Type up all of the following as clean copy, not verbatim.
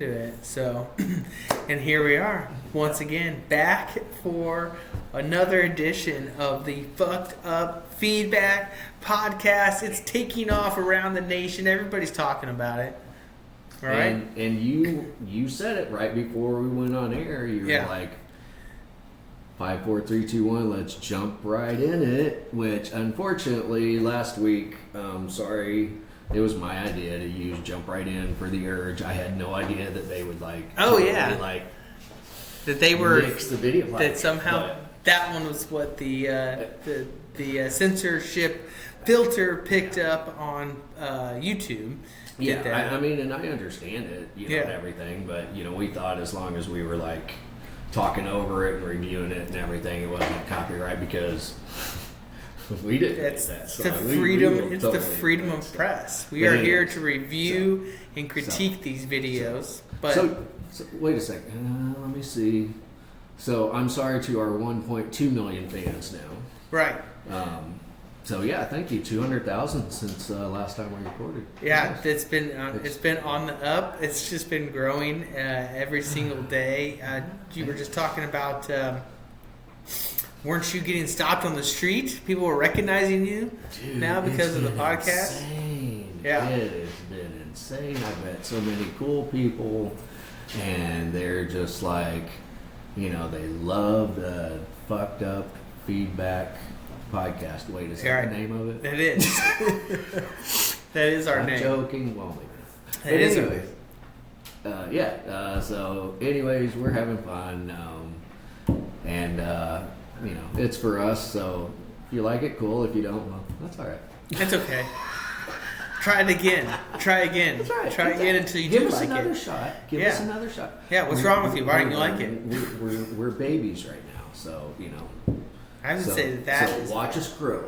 To it. So, and here we are once again back for another edition of the Fucked Up Feedback podcast. It's taking off around the nation. Everybody's talking about it. All right. And you said it right before we went on air. You were like, 5, 4, 3, 2, 1. Let's jump right in it. Which unfortunately last week, sorry. It was my idea to use Jump Right In for the Urge. I had no idea that they would that they were mix the video that somehow that one was what the censorship filter picked up on YouTube. Yeah, I mean, and I understand it, and everything, but we thought as long as we were talking over it and reviewing it and everything, it wasn't copyright because. We didn't. It's the freedom. It's the freedom of press. We are here to review and critique these videos. But so wait a second. Let me see. So I'm sorry to our 1.2 million fans now. Right. So yeah, thank you. 200,000 since last time we recorded. Yeah, it's been on the up. It's just been growing every single day. You were just talking about. Weren't you getting stopped on the street? People were recognizing you now because of the podcast? Insane. Yeah. It has been insane. I've met so many cool people, and they're just they love the Fucked Up Feedback podcast. Wait, is that the name of it? It is. That is our name. Joking. Well, maybe. It is anyways. So, anyways, we're having fun. It's for us, so if you like it, cool. If you don't, well, that's all right. That's okay. Try it again. Try again. That's right. Try again until you Give do us like it. another shot. Give us another shot. Yeah, what's wrong with you? Why don't you like it? We're babies right now, so, I would say that So watch us grow.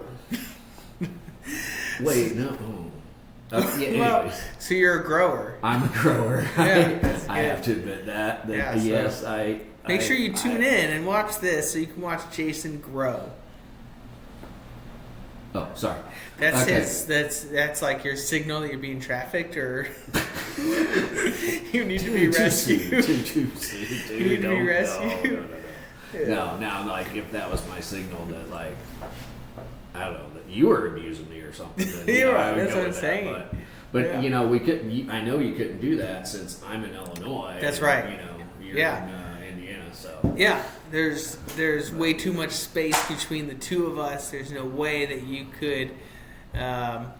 Wait, no. Well, so you're a grower. I'm a grower. Yeah, I have to admit that yes, I... Make sure you tune in and watch this so you can watch Jason grow. Oh, sorry. That's okay. That's like your signal that you're being trafficked or you need to be rescued. Too juicy, dude. You need to be rescued. No, if that was my signal that I don't know, that you were abusing me or something. Then, right, that's what I'm saying. But we couldn't. I know you couldn't do that since I'm in Illinois. That's right. You're in Indiana, so yeah. There's way too much space between the two of us. There's no way that you could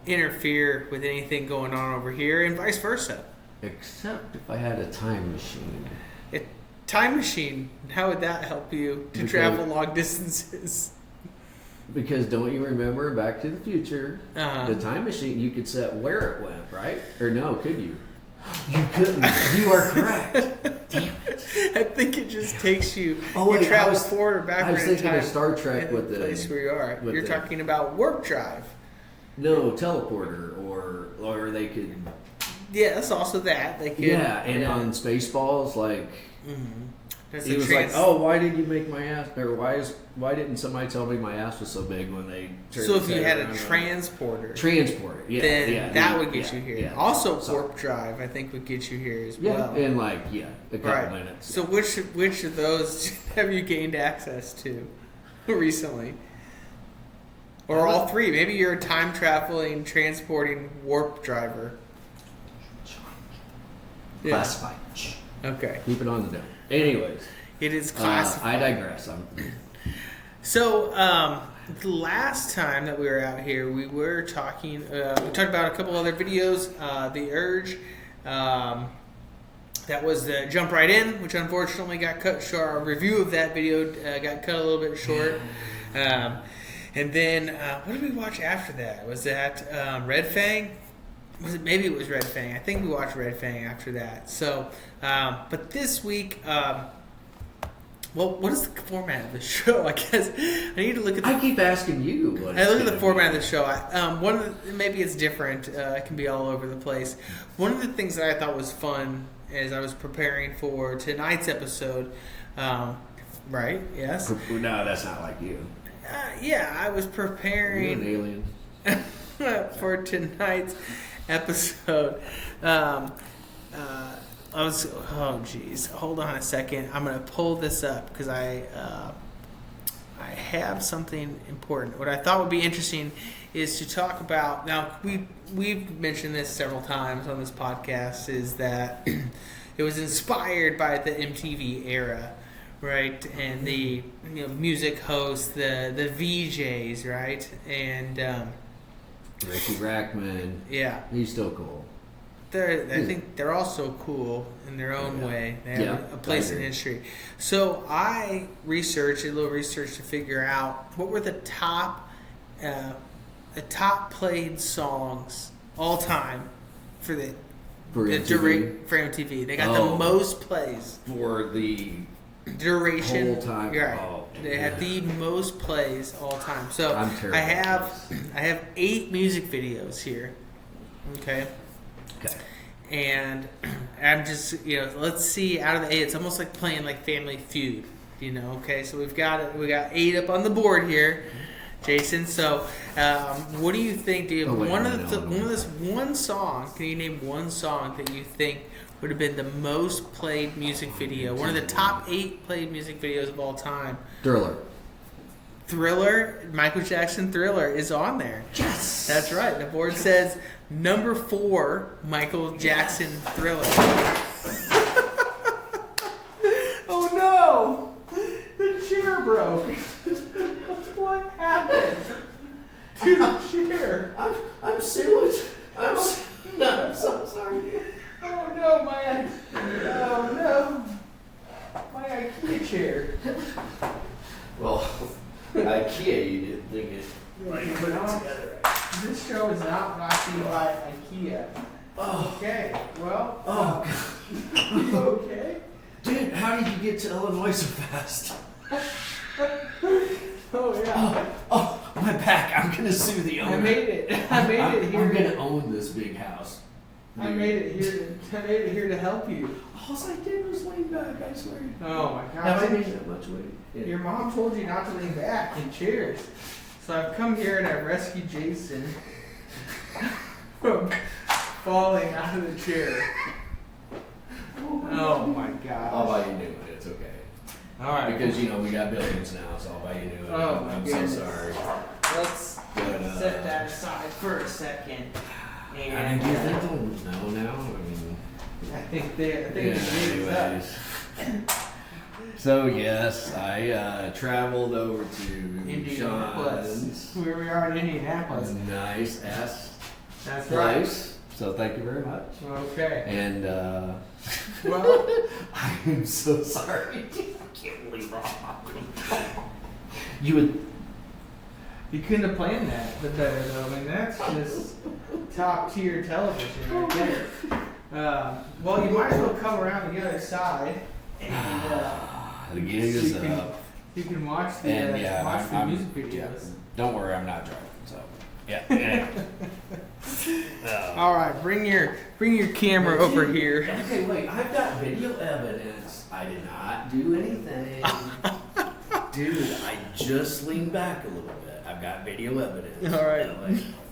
interfere with anything going on over here, and vice versa. Except if I had a time machine. Time machine. How would that help you to travel long distances? Because don't you remember Back to the Future? Uh-huh. The time machine, you could set where it went, right? Or no, could you? You couldn't. You are correct. Damn it. I think it just takes you. Oh, you travel forward or backward. I was thinking in time of Star Trek with the place where you are. You're talking about warp drive. No, teleporter, or they could. Yeah, that's also that. They could. Yeah, and on Spaceballs, That's he was why did you make my ass? Or why didn't somebody tell me my ass was so big when they? So if you had a transporter, then that would get you here. Yeah, also, warp drive, I think, would get you here as well. Yeah, in a couple minutes. So which of those have you gained access to recently? Or all three? Maybe you're a time traveling, transporting warp driver. Classified. Okay. Keep it on the down. Anyways, it is classified. I digress. So, the last time that we were out here, we were talking. We talked about a couple other videos. The Urge. That was the Jump Right In, which unfortunately got cut short. Our review of that video got cut a little bit short. And then, what did we watch after that? Was that Red Fang? Maybe it was Red Fang. I think we watched Red Fang after that. So, but this week, what is the format of the show? I guess I need to look at. I keep asking you. I look at the format of the show. Maybe it's different. It can be all over the place. One of the things that I thought was fun as I was preparing for tonight's episode. Right? Yes. No, that's not like you. Yeah, I was preparing. You're an alien. For tonight's episode. Oh, geez. Hold on a second. I'm gonna pull this up because I have something important. What I thought would be interesting is to talk about. Now we've mentioned this several times on this podcast. Is that it was inspired by the MTV era, right? And the music hosts, the VJs, right? And Ricky Rackman. Yeah, he's still cool. I think they're also cool in their own way. They have a place in history. So I did a little research to figure out what were the top played songs all time for MTV. They got the most plays for the duration. Whole time. Right. Oh, they had the most plays all time. So I'm terrible. I have 8 music videos here. Okay. And I'm just, let's see, out of the 8, it's almost like playing like Family Feud, okay? So we got 8 up on the board here, Jason. So what do you think? Do you have one song, can you name one song that you think would have been the most played music video? One of the top 8 played music videos of all time. Thriller, Michael Jackson Thriller is on there. Yes! That's right. The board says number 4, Michael Jackson Thriller. Oh no! The chair broke. What happened to the chair? I'm serious. I'm so sorry. Oh no, my IKEA chair. Well, IKEA, you didn't think it. Right, put it together. This show is not brought to you by IKEA. Oh. Okay, well. Oh. You okay? Dude, how did you get to Illinois so fast? Oh, yeah. Oh, my back. I'm going to sue the owner. I made it here. I'm going to own this big house. I made it here to help you. All I did was lean back, I swear. Oh, my God. Have I made that much weight? Yeah. Your mom told you not to lean back in chairs. So I've come here and I've rescued Jason from falling out of the chair. Oh my God. I'll buy you new one. It's okay. All right. Because, we got buildings now, so I'll buy you new one. Oh, I'm goodness. so sorry. Let's set that aside for a second. And do you think they'll know now? I think it's up. Anyways. So yes, I traveled over to Indianapolis. Sean's. Where we are in Indianapolis. Nice ass That's place. right. So thank you very much. Okay. And well, I am so sorry. I can't believe you couldn't have planned that better though. I mean, that's just top tier television right there. Well, you might as well come around the other side and the gig is up. You can watch the music videos. Yeah, don't worry, I'm not driving. So yeah. All right, bring your camera over here. Okay, wait. I've got video evidence. I did not do anything. Dude, I just leaned back a little bit. I've got video evidence. All right.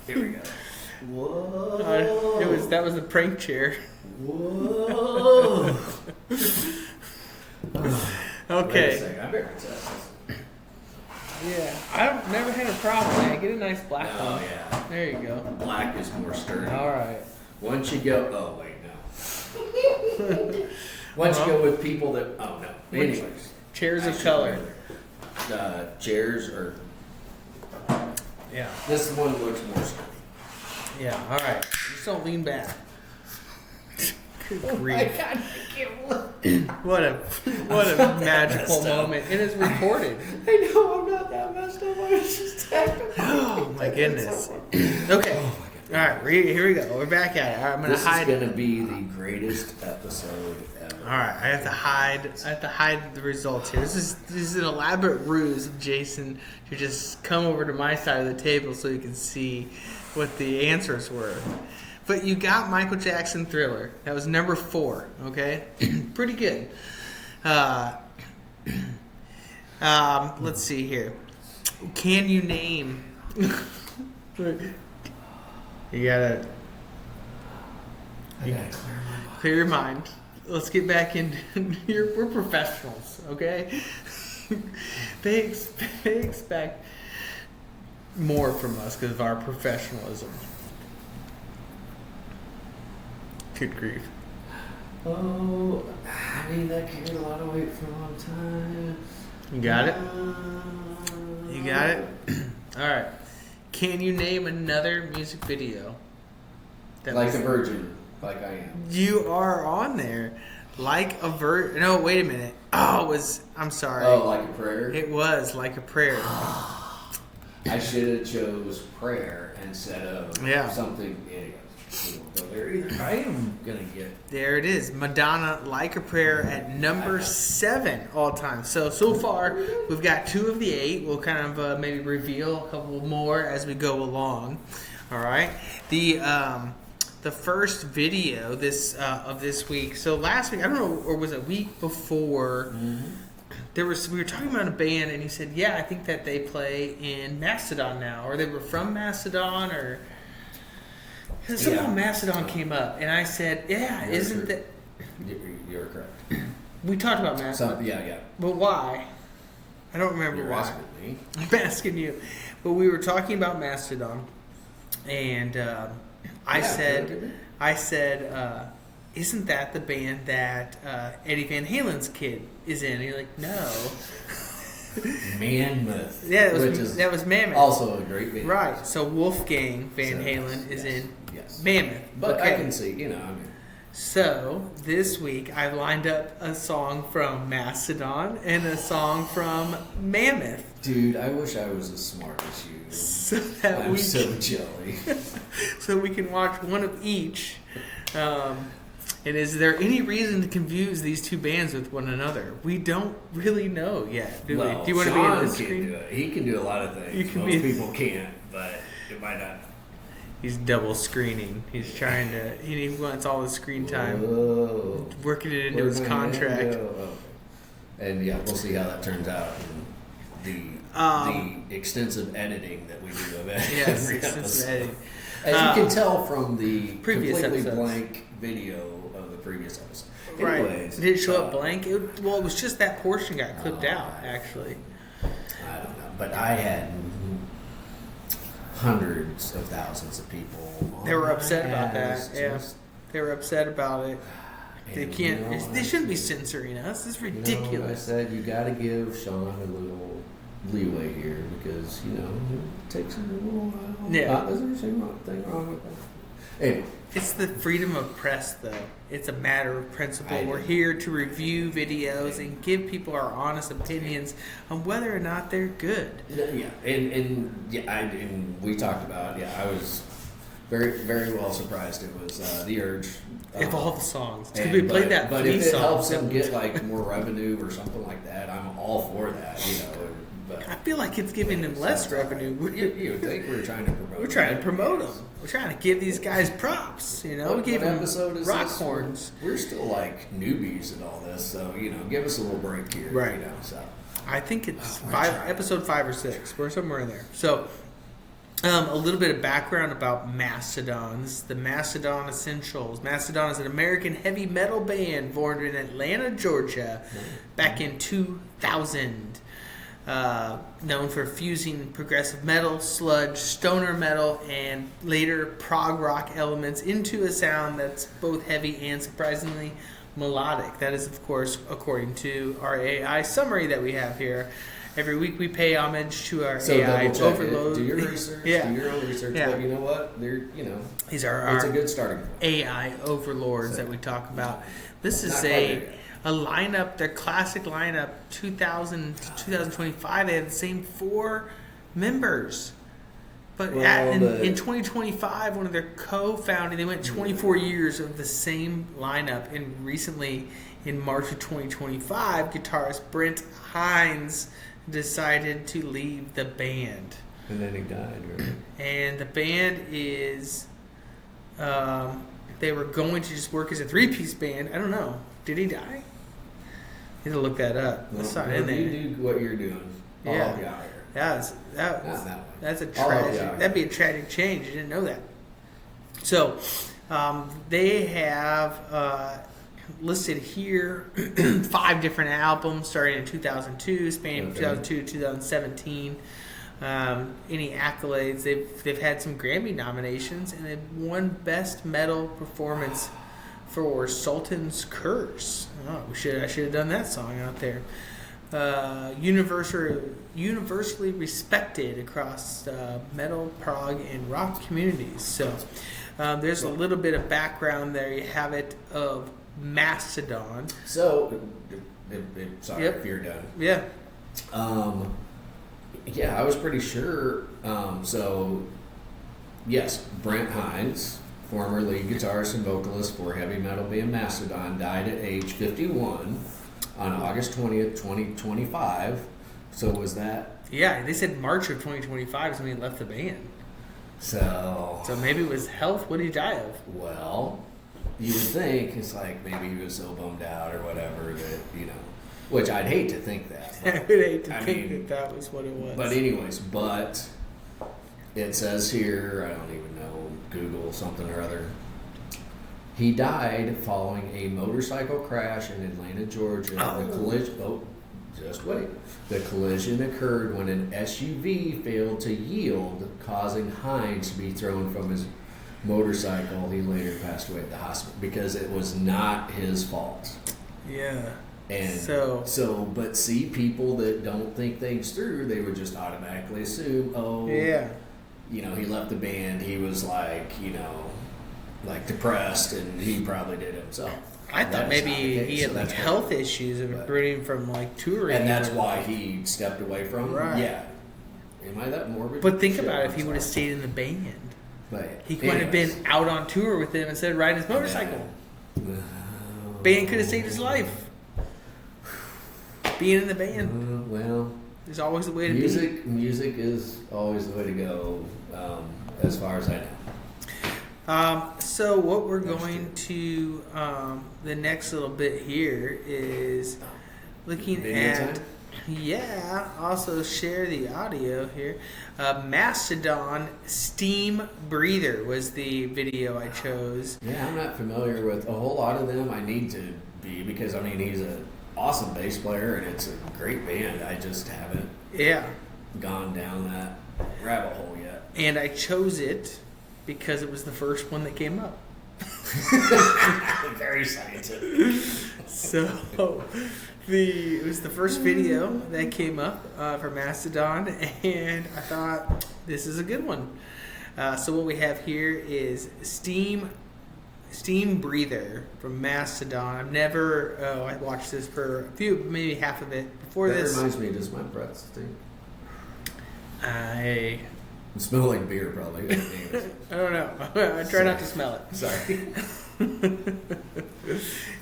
Here we go. Whoa. That was a prank chair. Whoa. Okay. Wait a second. I better test. Yeah, I've never had a problem. Man. Get a nice black one. Oh yeah. There you go. Black is more sturdy. All right. Once you go, oh wait, no. Once you go with people that, oh no. Anyways, chairs of color. Chairs are. Yeah. This one looks more sturdy. Yeah. All right. Just don't lean back. Good grief. My God, I can't look. What a magical moment. It is recorded. I know I'm not that messed up. I was just technical. Oh my goodness. Okay. Oh my All right. Here we go. We're back at it. All right, I'm gonna hide. This is gonna be the greatest episode ever. All right. I have to hide the results here. This is an elaborate ruse of Jason to just come over to my side of the table so you can see what the answers were. But you got Michael Jackson Thriller. That was number 4, okay? Pretty good. Let's see here. Can you name... You gotta clear your mind. let's get back in. We're professionals, okay? They expect more from us because of our professionalism. Good grief. Oh, I mean, that carried a lot of weight for a long time. You got it? You got it? All right. Can you name another music video? Like a virgin, like I am. You are on there. Like a virgin. No, wait a minute. Oh, it was. I'm sorry. Oh, like a prayer? It was like a prayer. I should have chose prayer instead of something. I am going to get. There it is. Madonna, Like a Prayer at number 7 all time. So far, we've got 2 of the 8. We'll kind of maybe reveal a couple more as we go along. All right. The first video of this week. So last week, I don't know, or was it a week before? We were talking about a band, and he said, "Yeah, I think that they play in Mastodon now, or they were from Mastodon, or." Somehow Mastodon came up, and I said, "Yeah, isn't that?" You're correct. We talked about Mastodon. Yeah. But why? I don't remember why. Asking me. I'm asking you. But we were talking about Mastodon, and I said, "Isn't that the band that Eddie Van Halen's kid is in?" And you're like, "No." Mammoth. Yeah, that was Mammoth. Also a great band. Right. So Wolfgang Van Halen is in Mammoth. But I can see, So this week I lined up a song from Mastodon and a song from Mammoth. Dude, I wish I was as smart as you. I'm so jelly. So we can watch one of each. And is there any reason to confuse these 2 bands with one another? We don't really know yet, do we? Do you want to be in the screen? Do it. He can do a lot of things. Most people can't, but it might not. He's double screening. He's trying to. He wants all the screen time. Whoa. Working it into his contract. And we'll see how that turns out. The extensive editing that we do of it. Yes, extensive editing. As you can tell from the previous completely episodes. Blank video of the previous episode. Right. Anyways, Did it show up blank? It was just that portion got clipped out, actually. I don't know. But I had hundreds of thousands of people. They were upset about that. Yeah. They were upset about it. They can't. They shouldn't be censoring us. This is ridiculous. I said you got to give Sean a little leeway here because it takes him a little while. Yeah. There's anything wrong with that. Anyway. It's the freedom of press, though. It's a matter of principle. We're here to review videos and give people our honest opinions on whether or not they're good. Yeah, and we talked about. I was very, very well surprised. It was The Urge. Of all the songs, because we played that. But if it helps them get more revenue or something like that, I'm all for that. But I feel like it's giving them less revenue. You think we're trying to promote? We're trying to promote them. We're trying to give these guys props. We gave them rock horns. We're still like newbies at all this, so give us a little break here. Right. So I think it's episode 5 or 6. We're somewhere in there. So. A little bit of background about Mastodon. This is the Mastodon Essentials. Mastodon is an American heavy metal band formed in Atlanta, Georgia, back in 2000. Known for fusing progressive metal, sludge, stoner metal, and later prog rock elements into a sound that's both heavy and surprisingly melodic. That is, of course, according to our AI summary that we have here. Every week we pay homage to our AI overload. Do your research. Do your own research. Yeah. But you know what? These are it's a good starting point. AI overlords that we talk about. This is a lineup, their classic lineup, 2000 to 2025. They have the same 4 members. But in 2025, one of their co-founding, they went 24 years of the same lineup. And recently, in March of 2025, guitarist Brent Hines decided to leave the band. And then he died, right? And the band is... they were going to just work as a 3-piece band. I don't know. Did he die? You have to look that up. That's not in there. You do what you're doing. I'll help you out here. That's a tragic. That'd be a tragic change. You didn't know that. So, they have listed here 5 different albums starting in 2002, spanning from 2002 to 2017. Any accolades? They've had some Grammy nominations, and they've won Best Metal Performance for Sultan's Curse. Oh, I should have done that song out there. Universally respected across metal, prog, and rock communities. So there's a little bit of background there. You have it of Mastodon. So, sorry if you're done. Yeah. Yeah, I was pretty sure. So, yes, Brent Hines, former lead guitarist and vocalist for heavy metal band Mastodon, died at age 51 on August 20th, 2025. So was that? Yeah, they said March of 2025 is when he left the band. So maybe it was health. What did he die of? Well, you would think it's like maybe he was so bummed out or whatever that, which I'd hate to think that. I would hate to think that was what it was. But anyways, it says here, I don't even know, Google something or other. He died following a motorcycle crash in Atlanta, Georgia. The collision occurred when an SUV failed to yield, causing Hines to be thrown from his motorcycle. He later passed away at the hospital because it was not his fault. Yeah. And but see, people that don't think things through, they would just automatically assume, he left the band, he was like depressed, and he probably did it himself. I thought maybe he had health issues and rooting from touring. And that's why he stepped away from it. Right. Yeah. Am I that morbid? But think about it, if he would have stayed in the band. He could have been out on tour with them instead of riding his motorcycle. Band could have saved his life. Being in the band. Well, there's always a way to be. Music is always the way to go, as far as I know. So what we're going to the next little bit here is looking at also share the audio here. Mastodon Steam Breather was the video I chose. Yeah, I'm not familiar with a whole lot of them. I need to be because he's an awesome bass player and it's a great band. I just haven't gone down that rabbit hole yet. And I chose it because it was the first one that came up. Very scientific. So, it was the first video that came up for Mastodon, and I thought this is a good one. So what we have here is Steam Breather from Mastodon. I watched this for a few, maybe half of it before that this. That reminds me, does my breath stink? It smells like beer, probably. I don't know. I try not to smell it. Sorry.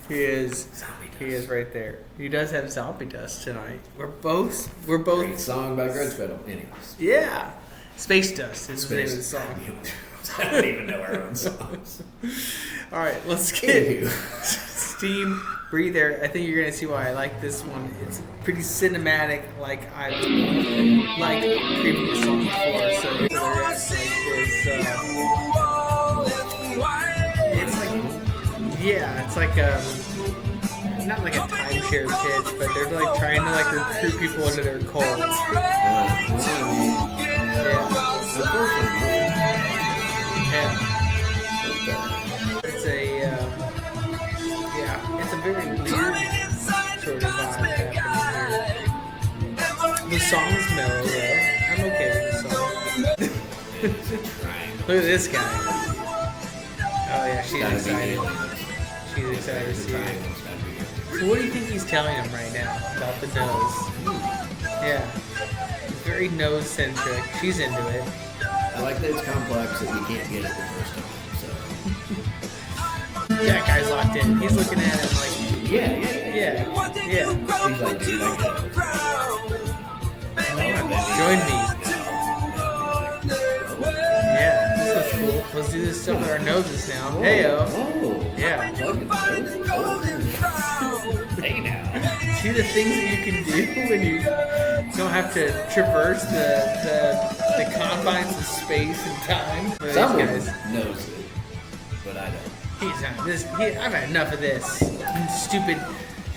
He is right there. He does have zombie dust tonight. We're both. Great song by Grudge Pedal. Anyways. Yeah. Space Dust is the name of the song. I don't even know our own songs. All right, let's get Steam Breather. I think you're going to see why I like this one. It's pretty cinematic, like I've liked previous songs before. So it's like not like a timeshare pitch, but they're like trying to recruit people into their cult. It's a very weird sort of vibe happening here. The song is mellow though. I'm okay with the song. Look at this guy. Oh yeah, she's excited. She's excited to see it. So what do you think he's telling him right now about the nose? Yeah. Very nose centric. She's into it. I like that it's complex that you can't get it the first time. That guy's locked in. He's looking at him like, yeah. He's like, dude, join me. Yeah, this looks cool. Let's do this stuff with our noses now. Hey-o. Yeah. Hey now. See the things that you can do when you don't have to traverse the confines of space and time. Someone knows it, but I don't. He's not. I've had enough of this.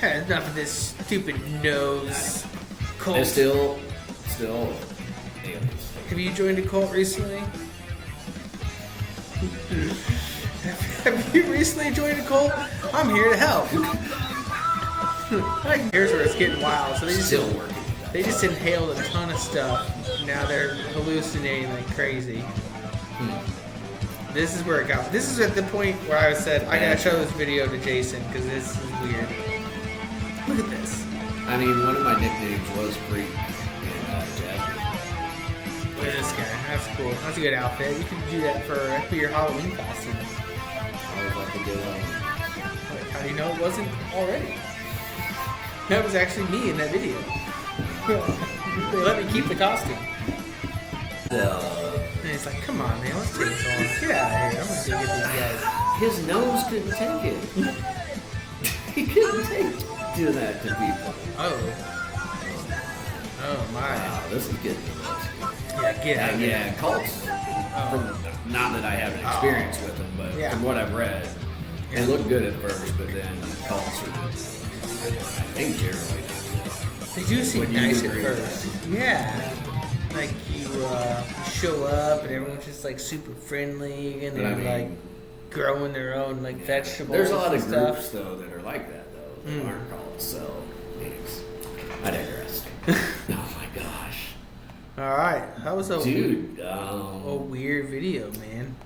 Enough of this stupid nose cult. It's still aliens. Have you joined a cult recently? Have you recently joined a cult? I'm here to help. Here's where it's getting wild. So they just inhaled a ton of stuff. Now they're hallucinating like crazy. This is where it got. This is at the point where I said I gotta show this video to Jason because this is weird. Look at this. I mean, one of my nicknames was Freak in Jasmine. Look at this guy. That's cool. That's a good outfit. You can do that for your Halloween costume. I was like a good Halloween. How do you know it wasn't already? That was actually me in that video. They let me keep the costume. And it's like, come on, man, let's take this off. Get out of here. I'm gonna go get these guys. His nose couldn't take it. He couldn't take doing that to people. Oh my. Wow, this is getting Yeah, get out of here. Yeah, cults. Not that I have an experience with them, but from what I've read, they look good at first, but then cults are, I think, generally. They do seem nice at first. Yeah. Like you show up and everyone's just like super friendly and they're like growing their own like vegetables. There's a lot of stuff. groups though that are like that though that aren't cults. So I digress. Oh my gosh. All right, that was a weird video, man.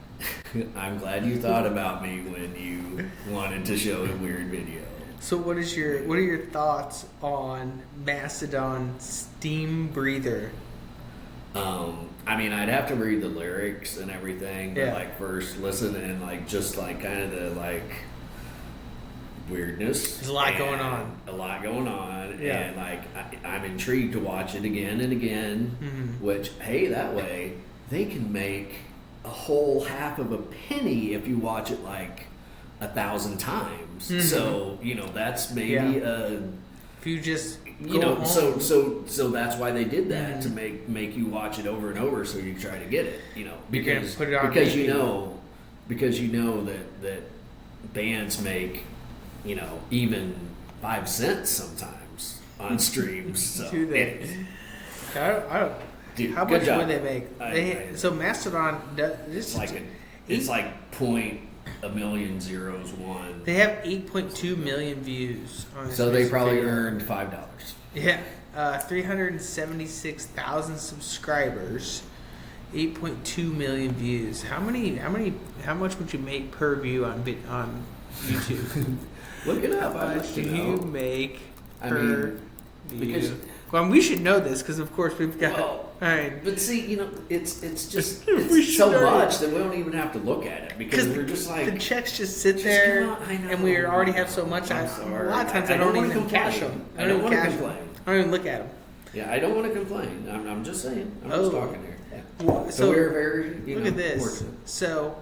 I'm glad you thought about me when you wanted to show a weird video. So what are your thoughts on Mastodon Steam Breather? I mean, I'd have to read the lyrics and everything, but like first listen and like just like kind of the like weirdness. There's a lot going on. And like I'm intrigued to watch it again and again. Mm-hmm. Which hey, that way they can make a whole half of a penny if you watch it like 1,000 times. Mm-hmm. So that's maybe if you just. So that's why they did that, to make you watch it over and over, so you try to get it, because put it on because you know that bands make even 5 cents sometimes on streams. So do they? I don't. Dude, how much would they make? So Mastodon it's like point a million zeros one. They have 8.2 million views on this. So they probably earned $5. Yeah, 376,000 subscribers, 8.2 million views. How much would you make per view on YouTube? Look it up. How much do you make per view? Well, we should know this because, of course, we've got. Well, but see, it's just it's so much that we don't even have to look at it because we're just like the checks just sit there, and we already have so much. A lot of times I don't even cash them. I don't want to complain. I don't even look at them. Yeah, I don't want to complain. I'm just saying. I'm just talking here. Yeah. Well, so we're very look at this. Fortunate. So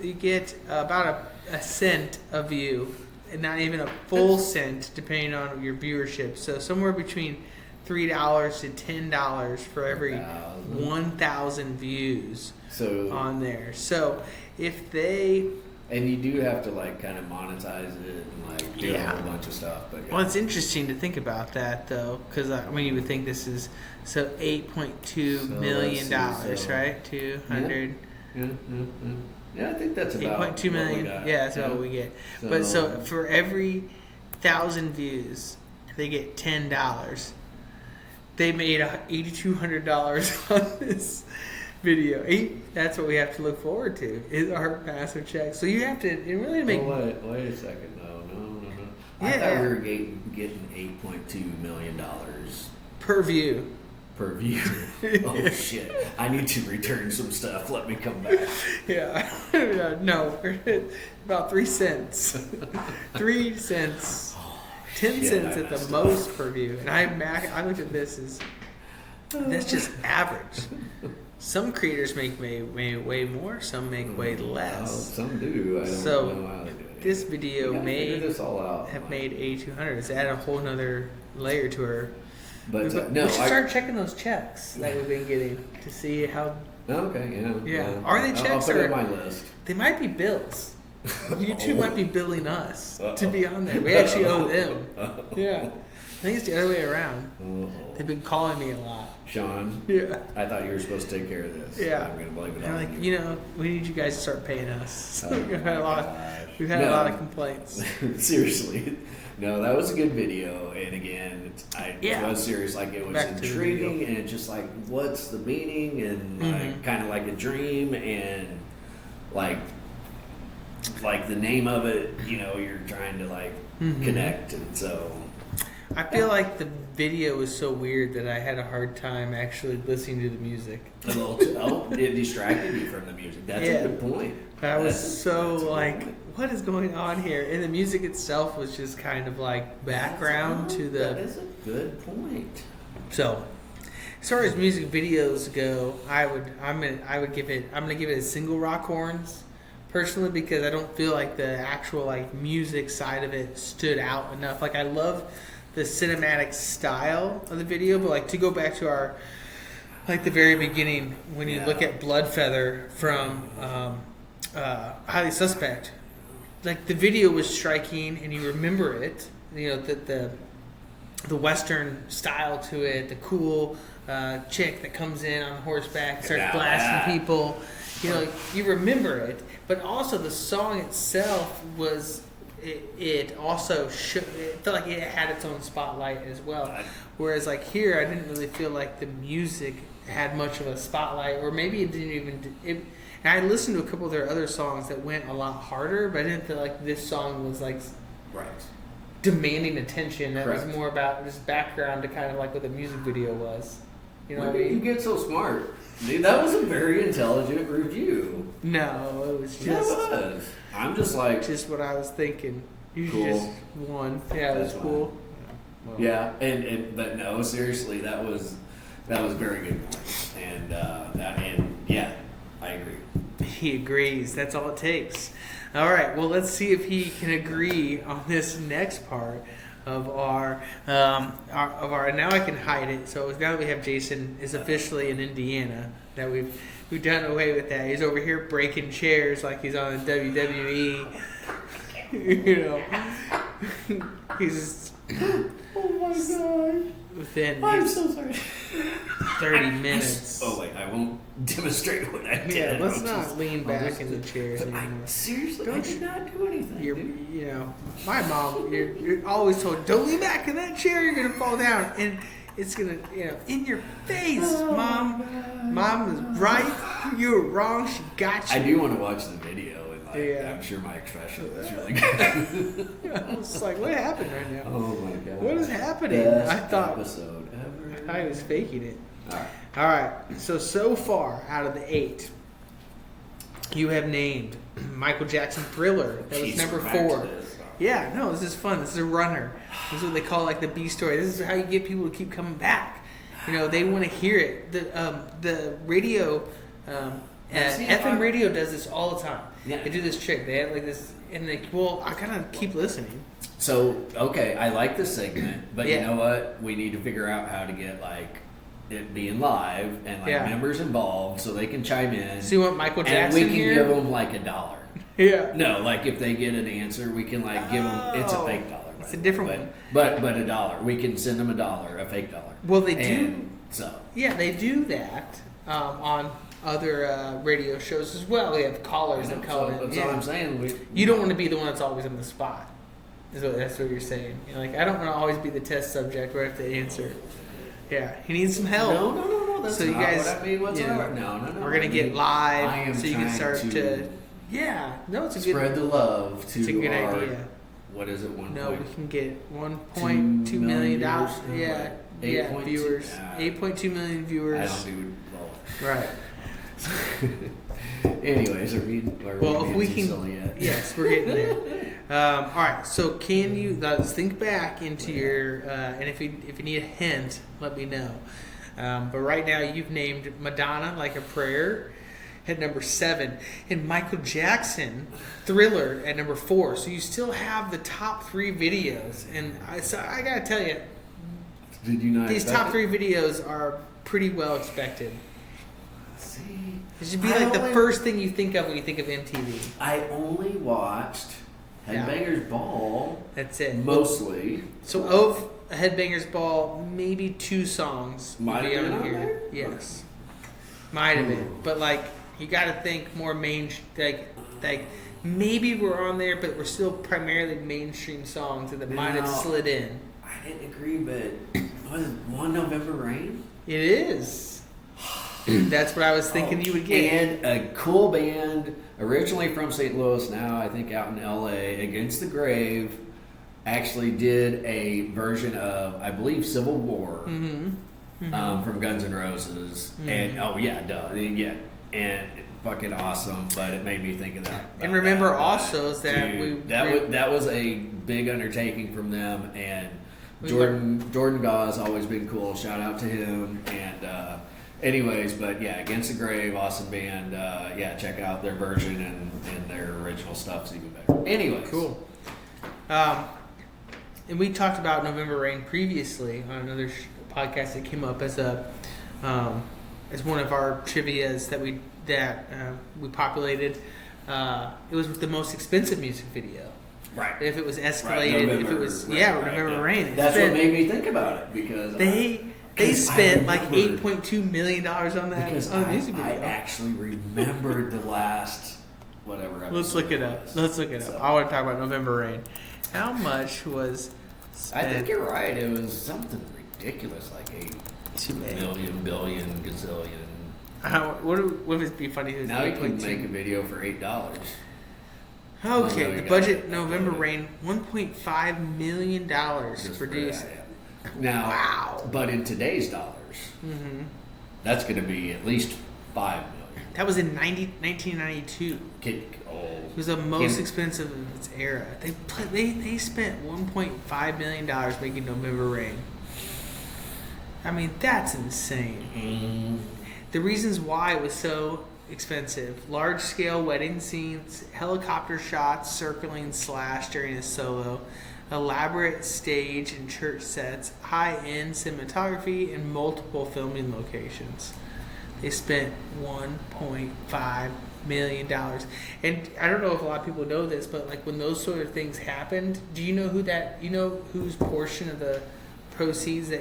you get about a cent a view, and not even a full cent depending on your viewership. So somewhere between $3 to $10 for every 1,000 views on there. So if they... And you do have to like kind of monetize it and like do a whole bunch of stuff. But Well, it's interesting to think about that though, because you would think this is $8.2 million, right? 200. Yeah, I think that's about 8.2 million. That's about what we get. But so for every 1,000 views, they get $10. They made $8,200 on this video. That's what we have to look forward to, is our passive check. So you have to really make... Wait a second. No. I thought we were getting $8.2 million. Per view. Per view. Oh, shit. I need to return some stuff. Let me come back. Yeah. No. About 3 cents. 3 cents. 10 cents at the most per view. And I looked at this as that's just average. Some creators make way more, some make way less. Some do. I don't know how they do it. This video have made $8,200. It's added a whole nother layer to her. But we should start checking those checks that we've been getting to see how. Okay, yeah. Are they checks? I'll put it on my list. They might be bills. YouTube might be billing us to be on there. We actually owe them. Yeah. I think it's the other way around. They've been calling me a lot. Sean, Yeah. I thought you were supposed to take care of this. Yeah. I'm going to blame it And on like, we need you guys to start paying us. Oh we've had a lot of complaints. Seriously. No, that was a good video. And again, I was serious. Like, it was intriguing. And it's just like, what's the meaning? And like, kind of like a dream. And like the name of it, you're trying to like connect. And so I feel like the video was so weird that I had a hard time actually listening to the music. It distracted you from the music. That's a good point. I was so like, what is going on here? And the music itself was just kind of like background to the. That is a good point. So, as far as music videos go, I'm gonna give it a single rock horns. Personally, because I don't feel like the actual like music side of it stood out enough. Like, I love the cinematic style of the video, but like, to go back to our like the very beginning, when you look at Bloodfeather from Highly Suspect, like the video was striking and you remember it. The Western style to it, the cool chick that comes in on horseback, starts blasting people. You remember it, but also the song itself was. It also it felt like it had its own spotlight as well. Whereas like here, I didn't really feel like the music had much of a spotlight, or maybe it didn't even. And I listened to a couple of their other songs that went a lot harder, but I didn't feel like this song was like demanding attention. That was more about just background to kind of like what the music video was. When did you get so smart? Dude, that was a very intelligent review. No, it was just. It was. I'm just like. Just what I was thinking. You cool. Just won. Yeah, it was cool. Well, yeah, but no, seriously, that was a very good point. And I agree. He agrees. That's all it takes. All right. Well, let's see if he can agree on this next part of our now I can hide it. So now that we have Jason is officially in Indiana, that we've done away with that. He's over here breaking chairs like he's on the WWE. He's oh my god. Within I'm so sorry. 30 minutes. Oh wait, I won't demonstrate what I did. Yeah, let's not lean back in the chairs anymore. Seriously, I did not do anything. My mom, you're always told, don't lean back in that chair, you're going to fall down. And it's going to, in your face, Mom. Mom is right. You were wrong. She got you. I do want to watch the video. I'm sure my expression is really good. I was like, what happened right now? Oh my god. What is happening? Best I thought episode ever. I thought he was faking it. All right. So far, out of the 8, you have named Michael Jackson Thriller. That was number 4. Yeah, no, this is fun. This is a runner. This is what they call like the B story. This is how you get people to keep coming back. They want to hear it. The radio, FM radio does this all the time. Yeah. They do this trick. They have like this, and I gotta keep listening. So, okay, I like the segment, but you know what? We need to figure out how to get like it being live and like members involved so they can chime in. So you want Michael Jackson and we can give them like $1. Yeah. No, like if they get an answer, we can like give them. It's a fake dollar. It's a different one. But $1. We can send them $1, a fake $1. Well, they do. So yeah, they do that on other radio shows as well. We have callers that call in. That's all I'm saying. You don't want to be the one that's always on the spot. That's what you're saying. I don't want to always be the test subject right after the answer. Yeah, he needs some help. No. That's so not you guys, what I mean whatsoever. No. We're gonna get live, so you can start to. Yeah, no, it's a good. Spread the love to. It's a good idea. What is it? No, we can get 1.2 million dollars. Yeah, viewers. 8.2 million viewers. I don't do well. Right. Anyways, if we can, yes, we're getting there. All right, so can you think back into your and if you need a hint, let me know. But right now, you've named Madonna Like a Prayer at number 7, and Michael Jackson Thriller at number 4. So you still have the top 3 videos, and I gotta tell you, did you not? These top 3 videos are pretty well expected. See, It should be like the first thing you think of when you think of MTV. I only watched Headbangers Ball. That's it. Mostly. So of Headbangers Ball, maybe 2 songs Might have been on here. there? Yes. Might have been. But like you gotta think more like maybe we're on there, but we're still primarily mainstream songs that might have slid in. I didn't agree, but was it One November Rain? It is. That's what I was thinking you would get. And a cool band, originally from St. Louis, now I think out in LA, Against the Grave, actually did a version of, I believe, Civil War from Guns N' Roses. And and fucking awesome, but it made me think of that. And remember also is that that was a big undertaking from them, and Jordan Gau's always been cool. Shout out to him. And anyways, but yeah, Against the Grave, awesome band. Check out their version, and their original stuff's even better. Anyways, cool. And we talked about November Rain previously on another podcast that came up as one of our trivias that we populated. It was the most expensive music video. Right. If it was escalated, November, if it was November Rain. That's what made me think about it, because they spent like $8.2 million on that on the music video. I actually remembered the last whatever. Let's look it up. I want to talk about November Rain. How much was spent? I think you're right. It was something ridiculous, like $8 billion, gazillion. What would it be funny? Now you can make a video for $8. Okay, the budget November Rain, $1.5 million produced. Now, wow! But in today's dollars, that's going to be at least $5 million. That was in 1992. It was the most expensive of its era. They spent $1.5 million making November Rain. I mean, that's insane. The reasons why it was so expensive: large-scale wedding scenes, helicopter shots circling Slash during his solo, elaborate stage and church sets, high-end cinematography, and multiple filming locations. They spent $1.5 million. And I don't know if a lot of people know this, but like when those sort of things happened, do you know whose portion of the proceeds the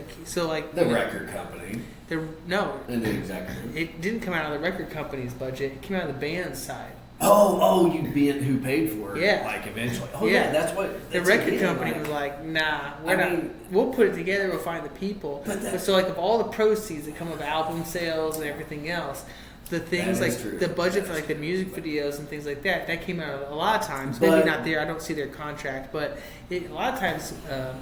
record company. And the executive. It didn't come out of the record company's budget. It came out of the band's side. You being who paid for it? Yeah. Like eventually. That's what the record company was like. Nah, we'll put it together. We'll find the people. So like of all the proceeds that come of album sales and everything else, the things like the budget for like the music videos and things like that came out of a lot of times. Maybe not there. I don't see their contract, but a lot of times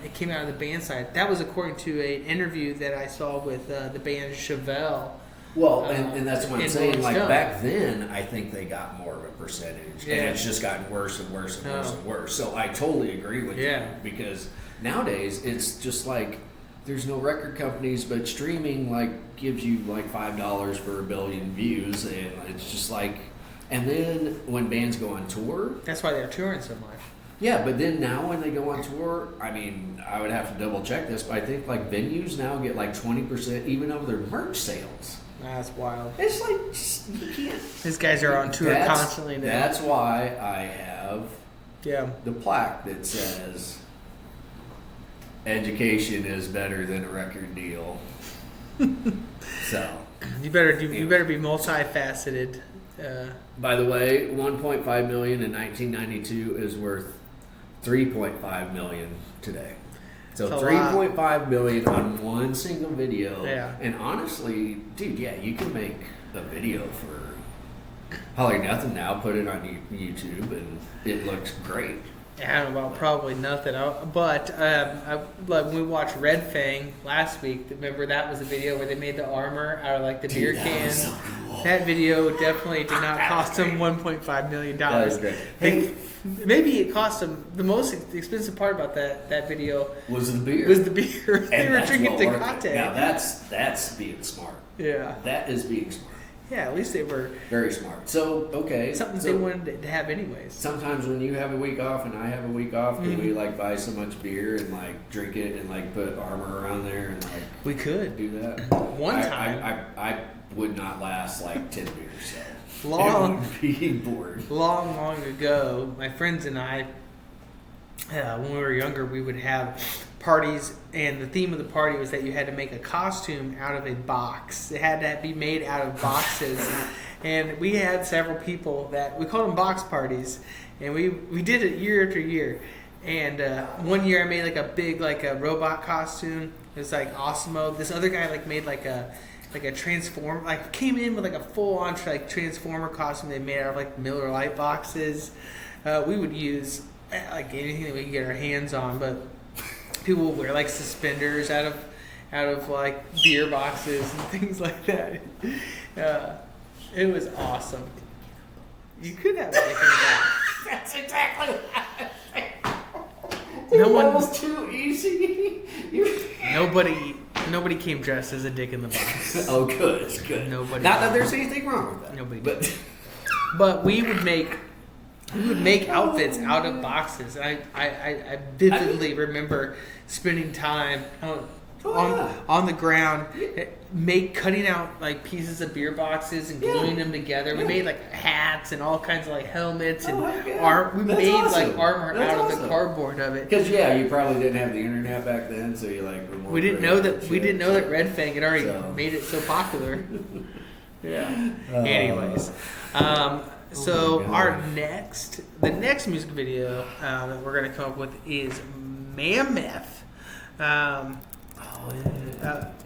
it came out of the band side. That was according to an interview that I saw with the band Chevelle. Well, and that's what I'm saying. Like back then, I think they got more of a percentage, and it's just gotten worse and worse and worse and worse. So I totally agree with you, because nowadays it's just like there's no record companies, but streaming like gives you like $5 for 1 billion views, and it's just like. And then when bands go on tour, that's why they're touring so much. Yeah, but then now when they go on tour, I mean, I would have to double check this, but I think like venues now get like 20% even of their merch sales. That's wild. It's like, you can't. These guys are on tour constantly now. That's why I have the plaque that says, education is better than a record deal. So. You better be multifaceted. By the way, $1.5 million in 1992 is worth $3.5 million today. So $3.5 million on one single video. Yeah. And honestly, dude, you can make a video for probably nothing now, put it on YouTube, and it looks great. I don't know about probably nothing, but when we watched Red Fang last week, remember that was a video where they made the armor out of like the beer can. So cool. That video definitely did not cost them $1.5 million. That was great. Hey, maybe it cost them the most expensive part about that video was the beer. They were drinking Tecate. Now that's being smart. Yeah, that is being smart. Yeah, at least they were very smart. So okay, something they wanted to have anyways. Sometimes when you have a week off and I have a week off, do we like buy so much beer and like drink it and like put armor around there and like we could do that? One time I would not last like 10 beers. So long be bored. Long ago, my friends and I, when we were younger, we would have parties, and the theme of the party was that you had to make a costume out of a box. It had to be made out of boxes, and we had several people that we called them box parties, and we did it year after year. And one year I made like a big a robot costume. It was like Osmo. This other guy made a transform, came in with a full on transformer costume they made out of Miller Lite boxes. We would use anything that we could get our hands on, but people would wear suspenders out of beer boxes and things like that. It was awesome. You could have anything that. That's exactly what I No one was too easy. Nobody came dressed as a dick in the box. Oh, good. Nobody. Not that there's anything wrong with that. Nobody. But we would make outfits out of boxes. I vividly remember spending time on the ground, cutting out pieces of beer boxes and gluing them together. We made hats and all kinds of helmets and we made awesome. Armor That's out of awesome. the cardboard of it. Because you probably didn't have the internet back then, so you were more We didn't know that Red Fang had already So. made it so popular. Yeah. Anyways, so the next music video that we're gonna come up with is Mammoth.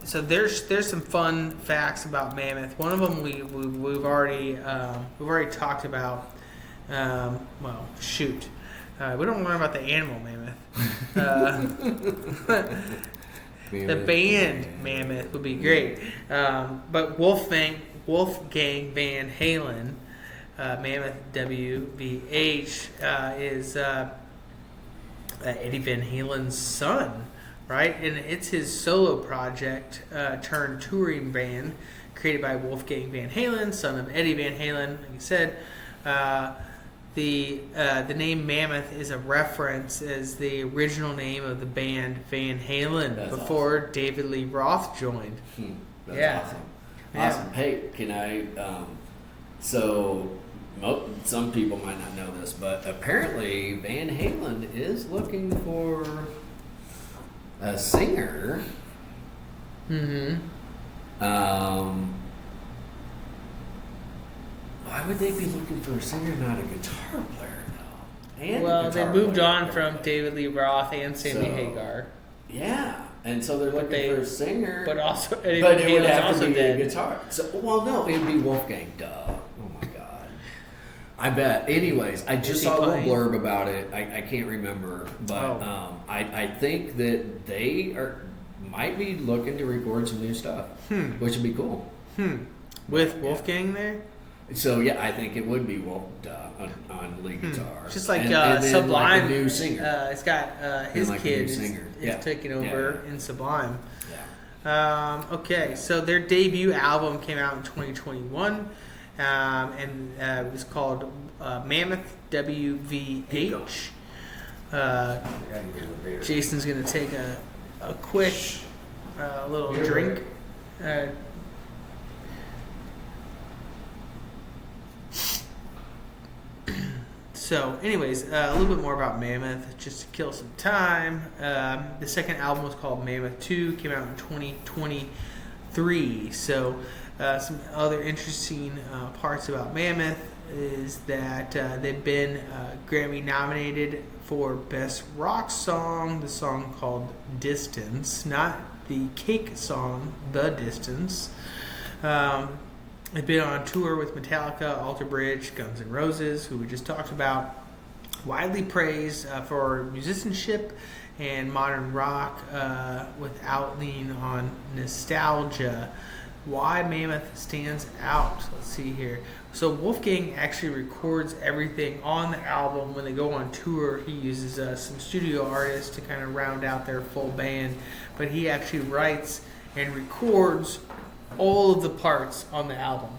So there's some fun facts about Mammoth. One of them we've already talked about. We don't learn about the animal mammoth. The band Mammoth would be great, but Wolfgang Van Halen, Mammoth WVH, is Eddie Van Halen's son. Right, and it's his solo project turned touring band, created by Wolfgang Van Halen, son of Eddie Van Halen. Like I said, the name Mammoth is a reference as the original name of the band Van Halen before awesome. David Lee Roth joined. That's awesome. Awesome. Hey, can I? Some people might not know this, but apparently Van Halen is looking for a singer. Mm-hmm. Why would they be looking for a singer, not a guitar player, though? And they moved on from David Lee Roth and Sammy Hagar. Yeah, and so they're looking for a singer, but also Eddie but Van it would Halen's have also to be dead. a guitar. So, no, it would be Wolfgang. Duh. Oh my God. I bet. Anyways, I just saw a little blurb about it. I can't remember, but I think that they might be looking to record some new stuff, which would be cool. With Wolfgang there? So yeah, I think it would be on lead guitar. Just like and Sublime, a new singer. It's got his kid is taking over in Sublime. Yeah. Okay, so their debut album came out in 2021, and it was called Mammoth WVH. Jason's gonna take a quick little drink. So, anyways, a little bit more about Mammoth, just to kill some time. The second album was called Mammoth 2, came out in 2023. So, some other interesting parts about Mammoth is that they've been Grammy nominated for Best Rock Song, the song called Distance, not the Cake song, The Distance. They've been on tour with Metallica, Alter Bridge, Guns N' Roses, who we just talked about. Widely praised for musicianship and modern rock without leaning on nostalgia. Why Mammoth stands out? Let's see here. So Wolfgang actually records everything on the album. When they go on tour, he uses some studio artists to kind of round out their full band. But he actually writes and records all of the parts on the album.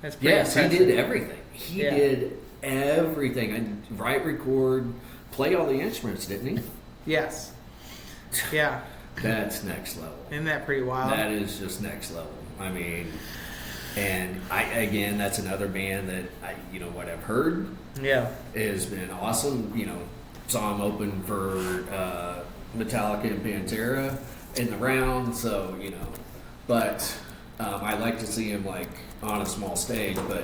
That's pretty impressive. He did everything. He did everything. And write, record, play all the instruments, didn't he? Yes. Yeah. That's next level. Isn't that pretty wild? That is just next level. I mean, and again, that's another band that I've heard. Yeah. Has been awesome. Saw him open for Metallica and Pantera in the round. So but I like to see him like on a small stage. But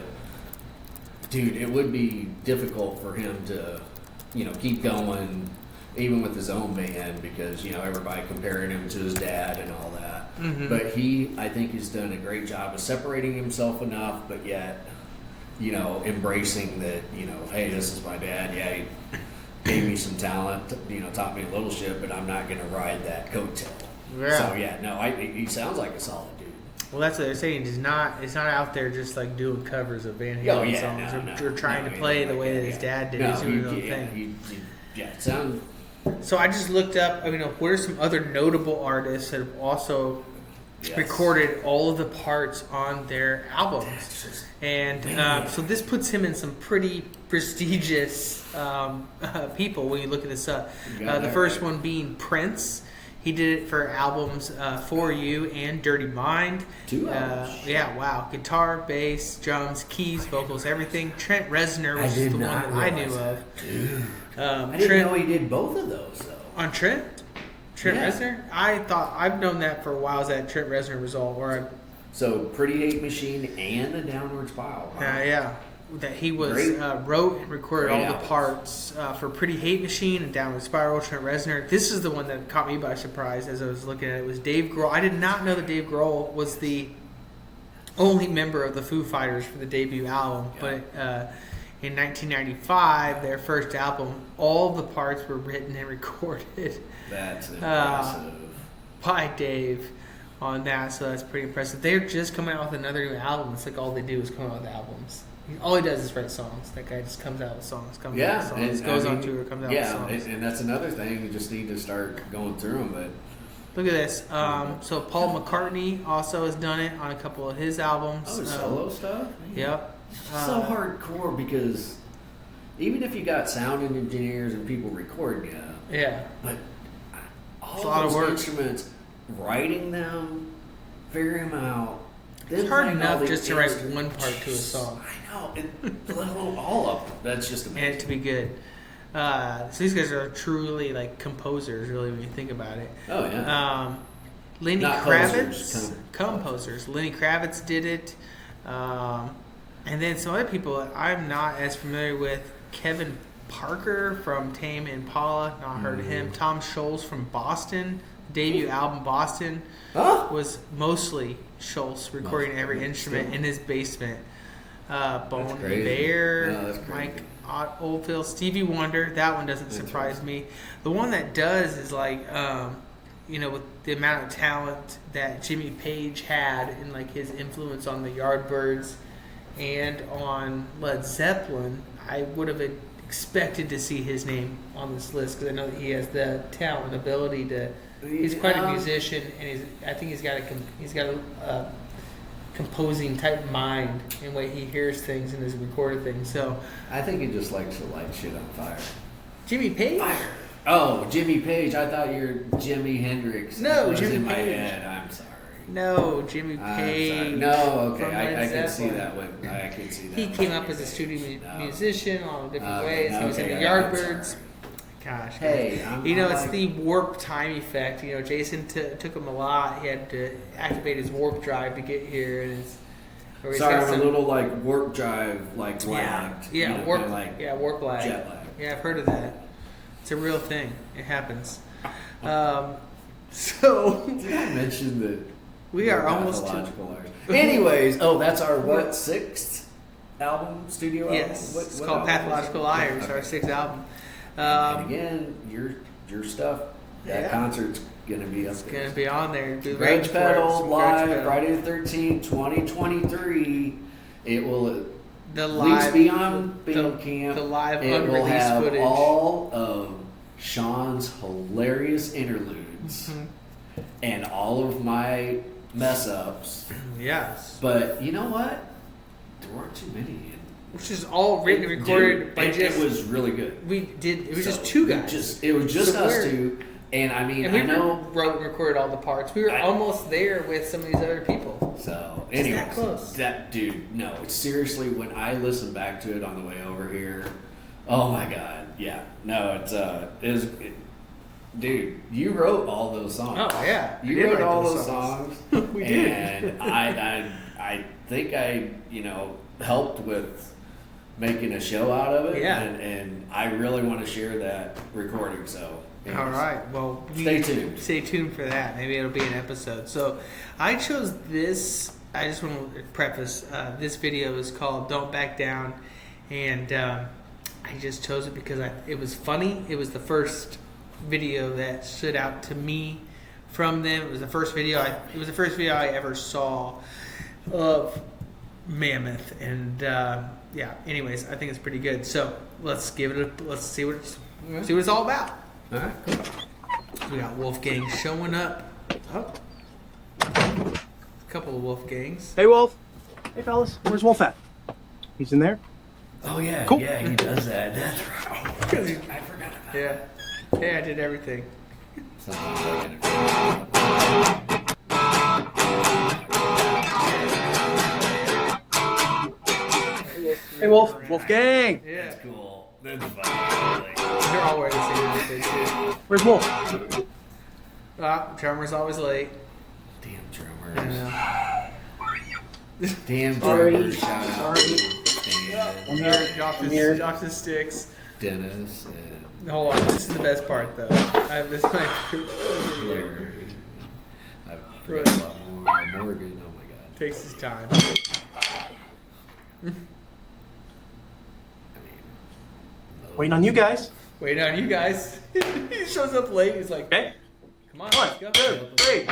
dude, it would be difficult for him to keep going. Even with his own band, because everybody comparing him to his dad and all that. Mm-hmm. But I think he's done a great job of separating himself enough, but yet, embracing that, hey, this is my dad. Yeah, he gave me some talent, taught me a little shit, but I'm not going to ride that coattail. Yeah. So he sounds like a solid dude. Well, that's what they're saying. It's not out there just like doing covers of Van Halen songs or trying to play the way that his dad did. He's doing his own thing. It sounds. So I just looked up, what are some other notable artists that have also recorded all of the parts on their albums? And so this puts him in some pretty prestigious people when you look at this up. The first one being Prince. He did it for albums For You and Dirty Mind. 2 albums. Yeah, wow. Guitar, bass, drums, keys, vocals, everything. Trent Reznor was the one that I knew of. Dude. I didn't know he did both of those, though. On Trent Reznor? I've known that for a while, that Trent Reznor was all. So, Pretty Hate Machine and The Downward Spiral. Wow. Yeah. That he was wrote and recorded all the parts for Pretty Hate Machine and Downward Spiral, Trent Reznor. This is the one that caught me by surprise as I was looking at it. It was Dave Grohl. I did not know that Dave Grohl was the only member of the Foo Fighters for the debut album, but in 1995, their first album, all the parts were written and recorded. That's impressive. By Dave on that, so that's pretty impressive. They're just coming out with another new album. It's like all they do is come out with albums. All he does is write songs. That guy just comes out with songs, goes on tour, comes out with songs. And that's another thing. You just need to start going through them. But look at this. So Paul McCartney also has done it on a couple of his albums. Oh, solo stuff? Yep. So hardcore, because even if you got sound engineers and people recording but all those instruments, writing them, figuring them out. It's hard enough just to write one part to a song. I know, let alone all of them. That's just amazing. And to be good. So these guys are truly like composers, really, when you think about it. Oh yeah. Lenny Not Kravitz, composers. Lenny Kravitz did it. And then some other people that I'm not as familiar with. Kevin Parker from Tame Impala, not heard of him. Tom Scholz from Boston, debut album Boston was mostly Scholz recording every instrument in his basement. Bon Iver, Mike Oldfield, Stevie Wonder. That one doesn't surprise me. The one that does is like, with the amount of talent that Jimmy Page had and like his influence on the Yardbirds and on Led Zeppelin, I would have expected to see his name on this list because I know that he has the talent and ability to. He's quite a musician, and I think he's got a composing type mind in the way he hears things and has recorded things. So I think he just likes to light shit on fire. Jimmy Page. Fire. Oh, Jimmy Page. I thought you were Jimi Hendrix. No, Jimmy in Page. My head. I'm sorry. No, Jimmy Page. No, okay, I can see that one. I can see that. He came up as a studio musician all different ways. He was in the Yardbirds. Gosh, hey, it's the warp time effect. Jason took him a lot. He had to activate his warp drive to get here, and sorry, I'm a little like warp drive, like lagged. Yeah, warp lag. Jet lag. Yeah, I've heard of that. It's a real thing. It happens. So did I mention that we are almost Anyways, that's our sixth album, studio album? Yes, it's called Pathological Liars, our sixth album. And again, your stuff, that concert's going to be up there. It's going to be on there. Grudge Pedal live Friday the 13th, 2023. It will links beyond Bandcamp. The live it unreleased will have footage. All of Sean's hilarious interludes and all of my mess ups. Yes. But you know what? there weren't too many. Which is all written and recorded by it was really good. It was just two guys. It was just us two. And I mean, I know wrote and recorded all the parts. We were almost there with some of these other people. So anyway, that close. That dude, no, it's seriously when I listened back to it on the way over here. Oh my god, yeah, no, dude, you wrote all those songs. Oh yeah, you wrote all those songs. We did, and I think I helped with making a show out of it. Yeah, and I really want to share that recording. So. Anyways, all right. Well, stay tuned. Stay tuned for that. Maybe it'll be an episode. So, I chose this. I just want to preface this video is called "Don't Back Down," and I just chose it because it was funny. It was the first video that stood out to me from them. It was the first video. I ever saw of Mammoth, and yeah. Anyways, I think it's pretty good. So let's give it. Let's see what it's all about. All right. We got Wolfgang showing up. Oh. A couple of Wolfgangs. Hey, Wolf. Hey, fellas. Where's Wolf at? He's in there? Oh, yeah. Cool. Yeah, he does that. That's right. I forgot about that. Yeah, I did everything. Hey, Wolf. Wolfgang. Yeah. That's cool. That's fun. They're all wearing the same outfit, too. Where's Wolf? Drummer's always late. Damn I drummers. know. Damn drummers. Shout out Sorry. to I'm here. Jock the sticks. Dennis. Hold on. This is the best part, though. This is my favorite. I forgot about Morgan. Oh, my God. Takes his time. Waiting on you guys. Waiting on you guys. He shows up late. He's like, Okay. come on, 1, let's go. 2, 3.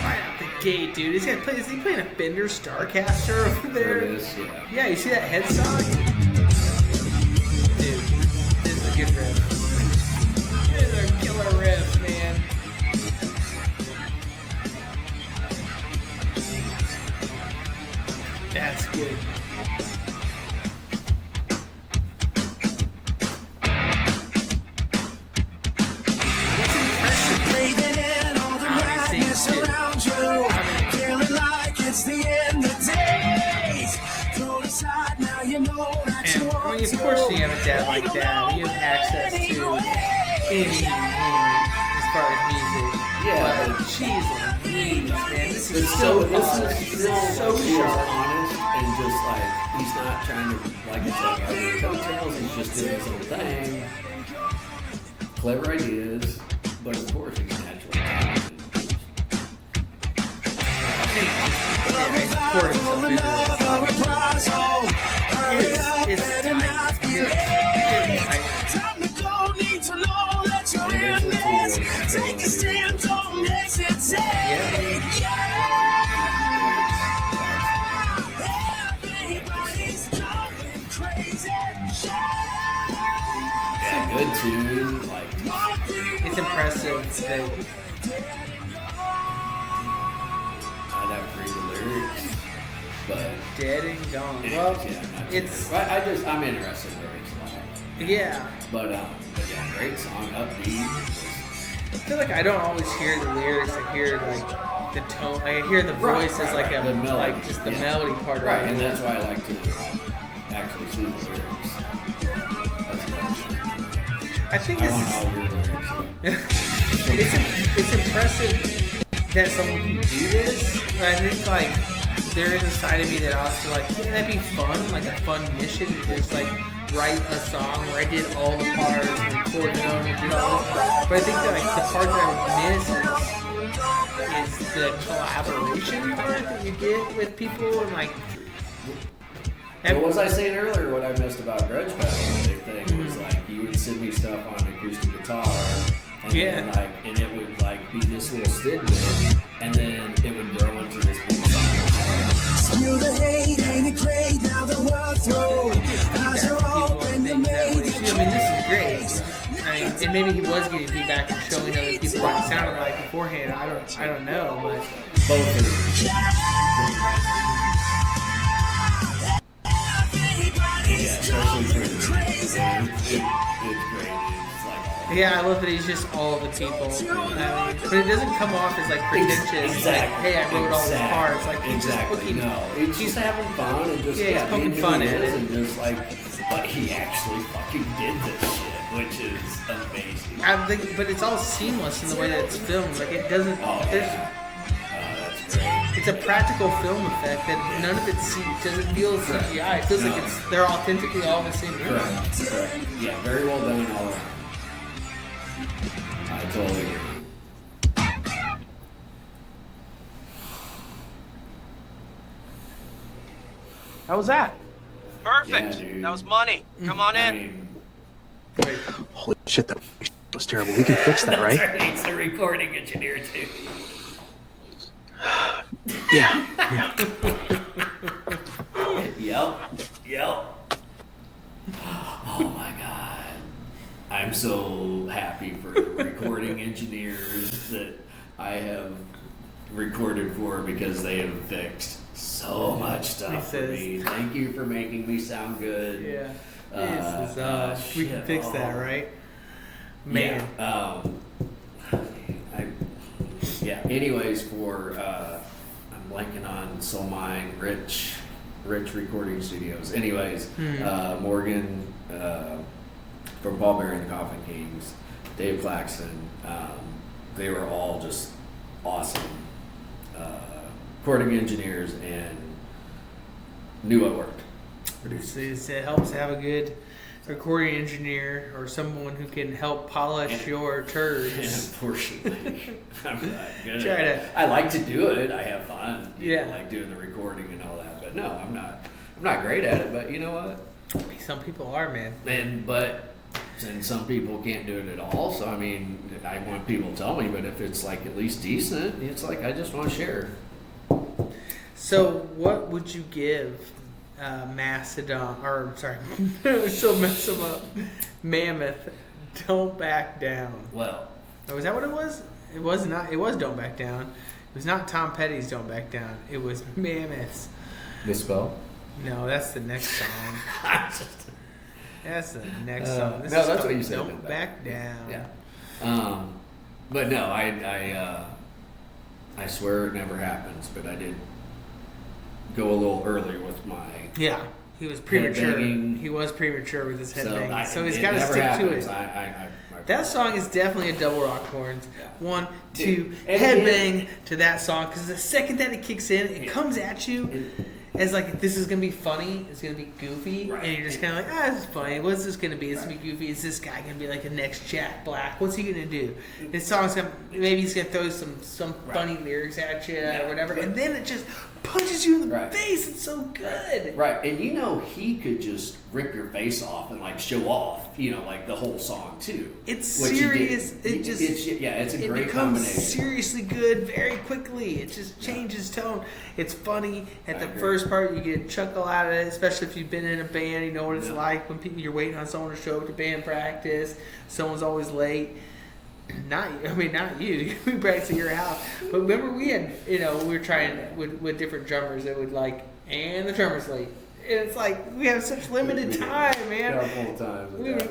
Right out the gate, dude. Is he playing a Fender Starcaster over there? It is, yeah. Yeah, you see that headstock? Dude, this is a good riff. This is a killer riff, man. That's good. Of course, you have a dad like that. You have access to anything as far as music. Yeah, but jeez, man, this is so sharp. honest and just like he's not trying to like it's like other coattails. He's just doing his own thing. Clever ideas, but of course he's naturally talented. Yeah, good tune. Like it's impressive that I'd have to read the lyrics, but dead and gone. Yeah, Well, it's. I'm interested in lyrics. Yeah. But yeah, great song, upbeat. I feel like I don't always hear the lyrics. I hear like the tone. I hear the voice as like a melody, like just the melody part. Right, of it. and that's why I like to actually see the lyrics. I think it's impressive that someone can do this. But I think like there is a side of me that also like, wouldn't that be fun? Like a fun mission to just like write a song where I did all the parts and recorded them and did all this. But I think that like the part that I miss is the collaboration part that you get with people and like. What was I saying earlier? What I missed about Grudge Pedal, the big thing was like you would send me stuff on acoustic guitar, and then, like, and it would like be this little stigma, and then it would grow into this big song. Feel the hate, ain't it great? Now the world through. Eyes are open, you made I mean, this is great. I mean, and maybe he was getting feedback and showing other people what it sounded like beforehand. I don't know, but Both of it's great. It's like yeah, I love that he's just all the people. But it doesn't come off as like pretentious. Exactly. Like, hey, I wrote all these parts. Like he's just poking. No, he's just having fun and just he's poking fun at it. And just like, but he actually fucking did this shit, which is amazing. I think, but it's all seamless in the way that it's filmed. Like it doesn't. Oh, There's, that's great. it's a practical film effect that none of it doesn't feel CGI. It feels like they're authentically all the same room. Correct. Yeah, very well done all around. I totally agree. How was that? Perfect. Yeah, dude. That was money. Come on I in. mean, Holy shit, that was terrible. We can fix that, right? He's the recording engineer too. Yeah. Yep. Oh my god. I'm so happy for the recording engineers that I have recorded for because they have fixed so much stuff for me. Thank you for making me sound good. Yeah. We can fix that, right? Man. Yeah. Anyways, I'm blanking on Soul Mine, Rich Recording Studios. Anyways, Morgan from Paul Bearer and the Coffin Kings, Dave Claxton, they were all just awesome recording engineers and knew what worked. It helps to have a good recording engineer or someone who can help polish your turds. And unfortunately, I'm not good Try at it. I like to do it. I have fun. You know, like doing the recording and all that. But no, I'm not great at it. But you know what? Some people are, man. And some people can't do it at all. So I mean, I want people to tell me. But if it's like at least decent, it's like I just want to share. So what would you give Mastodon, or sorry, she'll mess them up. Mammoth, Don't Back Down. Well, Oh, is that what it was? It was not. It was Don't Back Down. It was not Tom Petty's Don't Back Down. It was Mammoth's. Misspell? No, that's the next song. That's the next song. This no, is that's called what you said. Don't Back Down. Yeah. But no, I swear it never happens. But I did go a little earlier with my. Yeah, he was premature. Headbanging. He was premature with his headbanging. So he's it got to never stick happens. to it. I That song is definitely a double rock horns. Yeah. 1, 2, Dude, and headbang to that song. Because the second that it kicks in, it comes at you as like, this is going to be funny. It's going to be goofy. Right. And you're just kind of like, this is funny. What's this going to be? It's going to be goofy. Is this guy going to be like a next Jack Black? What's he going to do? This song's going to, maybe he's going to throw some funny lyrics at you or whatever. And then it just punches you in the face. It's so good. Right. And you know, he could just rip your face off and like show off, like the whole song too. It's serious. It's a great becomes combination. seriously good very quickly. It just changes tone. It's funny at the first part. You get a chuckle out of it, especially if you've been in a band. You know what it's like when you're waiting on someone to show up to band practice. Someone's always late. Not you. We practice at your house. But remember, we had, we were trying with different drummers that would like, and the drummer's late. And it's like, we have such limited time, man. Couple times. We have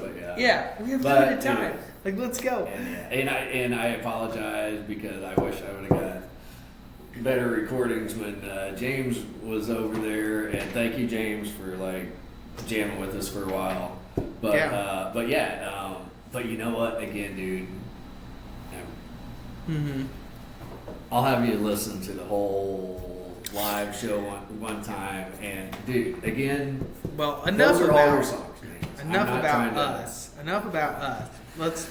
limited time. Like, let's go. And I apologize because I wish I would have got better recordings when James was over there. And thank you, James, for like jamming with us for a while. But but you know what? Again, dude. I'll have you listen to the whole live show one time, and dude, again, well, enough those are about all your songs. enough about us. Enough about us. Let's.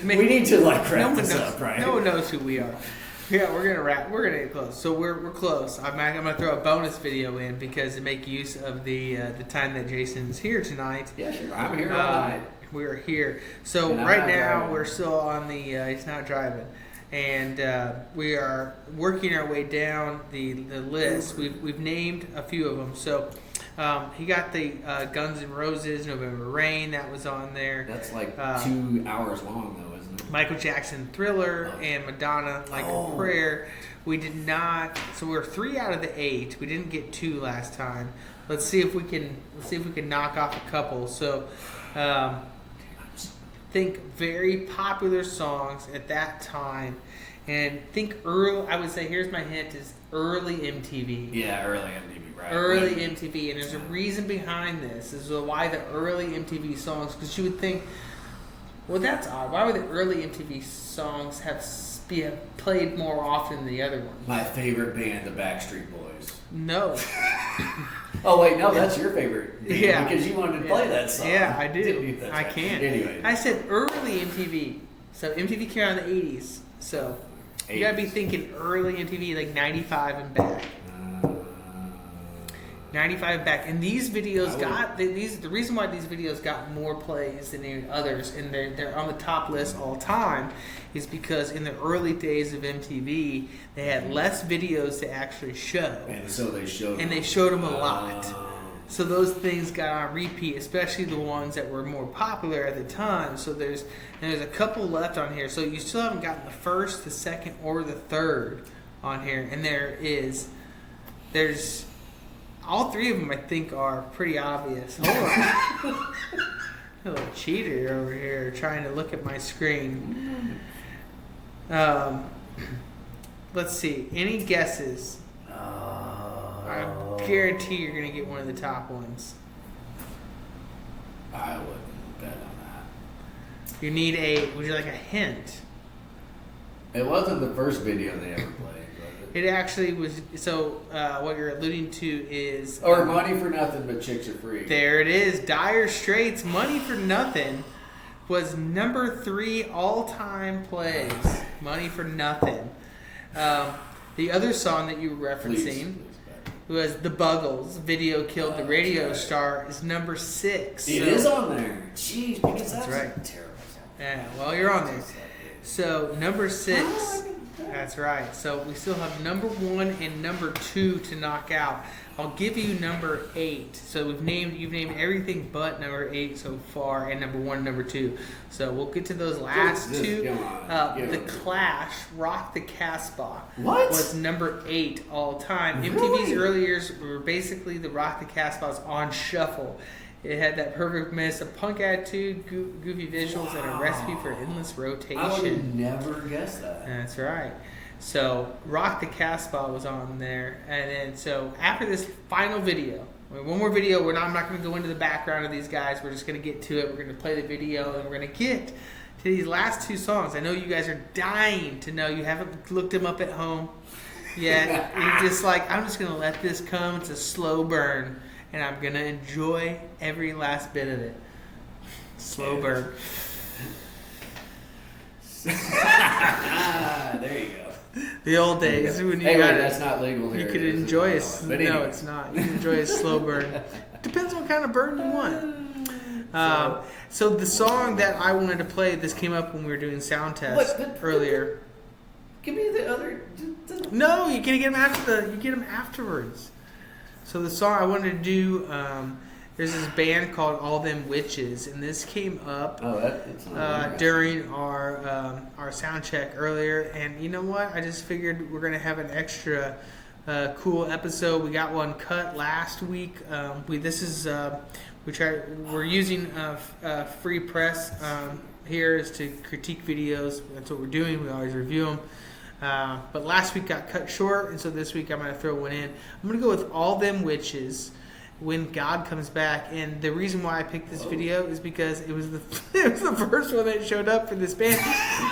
We need to like wrap this up, right? No one knows who we are. Yeah, we're gonna wrap. We're gonna get close. So we're close. I'm gonna throw a bonus video in because to make use of the time that Jason's here tonight. Yeah, sure. I'm here all night. We are here. So And right now we're still on the. He's not driving, and we are working our way down the list. We've named a few of them. So He got the Guns N' Roses, November Rain, that was on there. That's like 2 hours long, though, isn't it? Michael Jackson, Thriller, and Madonna, Like a Prayer. We did not. So we're 3 out of the 8. We didn't get 2 last time. Let's see if we can knock off a couple. So, think very popular songs at that time, and think early. I would say here's my hint: is early MTV. Yeah, early MTV, right? Early MTV, and there's a reason behind this. This is why the early MTV songs, because you would think, well, that's odd. Why would the early MTV songs have played more often than the other ones? My favorite band, the Backstreet Boys. No. Oh wait, no, that's your favorite. Yeah, because you wanted to play that song. Yeah, I do. I right. can. Anyway, I said early MTV. So MTV came out in the 80s. So you gotta be thinking early MTV, like 95 and back. 95 and back. And these videos the reason why these videos got more plays than any others, and they're on the top list all time, is because in the early days of MTV, they had less videos to actually show. And so they showed them. And they showed them a lot. So those things got on repeat, especially the ones that were more popular at the time. So there's a couple left on here. So you still haven't gotten the first, the second, or the third on here. And there's all 3 of them, I think, are pretty obvious. Hold on. A little cheater over here trying to look at my screen. Let's see. Any guesses? I guarantee you're going to get one of the top ones. I wouldn't bet on that. You need would you like a hint? It wasn't the first video they ever played, was it? It actually was. So what you're alluding to is... Or Money for Nothing But Chicks Are Free. There it is. Dire Straits' Money for Nothing was number 3 all-time plays. Money for Nothing. The other song that you were referencing was The Buggles. Video Killed the Radio Star is number 6. It is on there. Jeez, because that's right. a terrible song. Yeah, well, you're on there. So number 6. That's right. So we still have number 1 and number 2 to knock out. I'll give you number 8. So you've named everything but number 8 so far, and number 1, number 2. So we'll get to those last 2. The Clash, "Rock the Casbah," was number 8 all time. MTV's early years were basically the "Rock the Casbahs" on shuffle. It had that perfect mix of punk attitude, goofy visuals, and a recipe for endless rotation. I would have never guessed that. That's right. So, "Rock the Casbah" was on there. And then, so after this final video, one more video, I'm not going to go into the background of these guys. We're just going to get to it. We're going to play the video, and we're going to get to these last 2 songs. I know you guys are dying to know. You haven't looked them up at home yet. You're just like, I'm just going to let this come. It's a slow burn. And I'm going to enjoy every last bit of it. Slow burn. There you go. The old days when you that's not legal here. You could enjoy it. But No, anyway. it's not. You can enjoy a slow burn. Depends what kind of burn you want. So the song that I wanted to play, this came up when we were doing sound tests earlier. Give me the other. No, you can get them you get them afterwards. So the song I wanted to do, there's this band called All Them Witches, and this came up during our sound check earlier. And you know what? I just figured we're gonna have an extra cool episode. We got one cut last week. We're using free press here is to critique videos. That's what we're doing. We always review them. But last week got cut short, and so this week I'm going to throw one in. I'm going to go with All Them Witches, When God Comes Back. And the reason why I picked this video is because it was the first one that showed up for this band.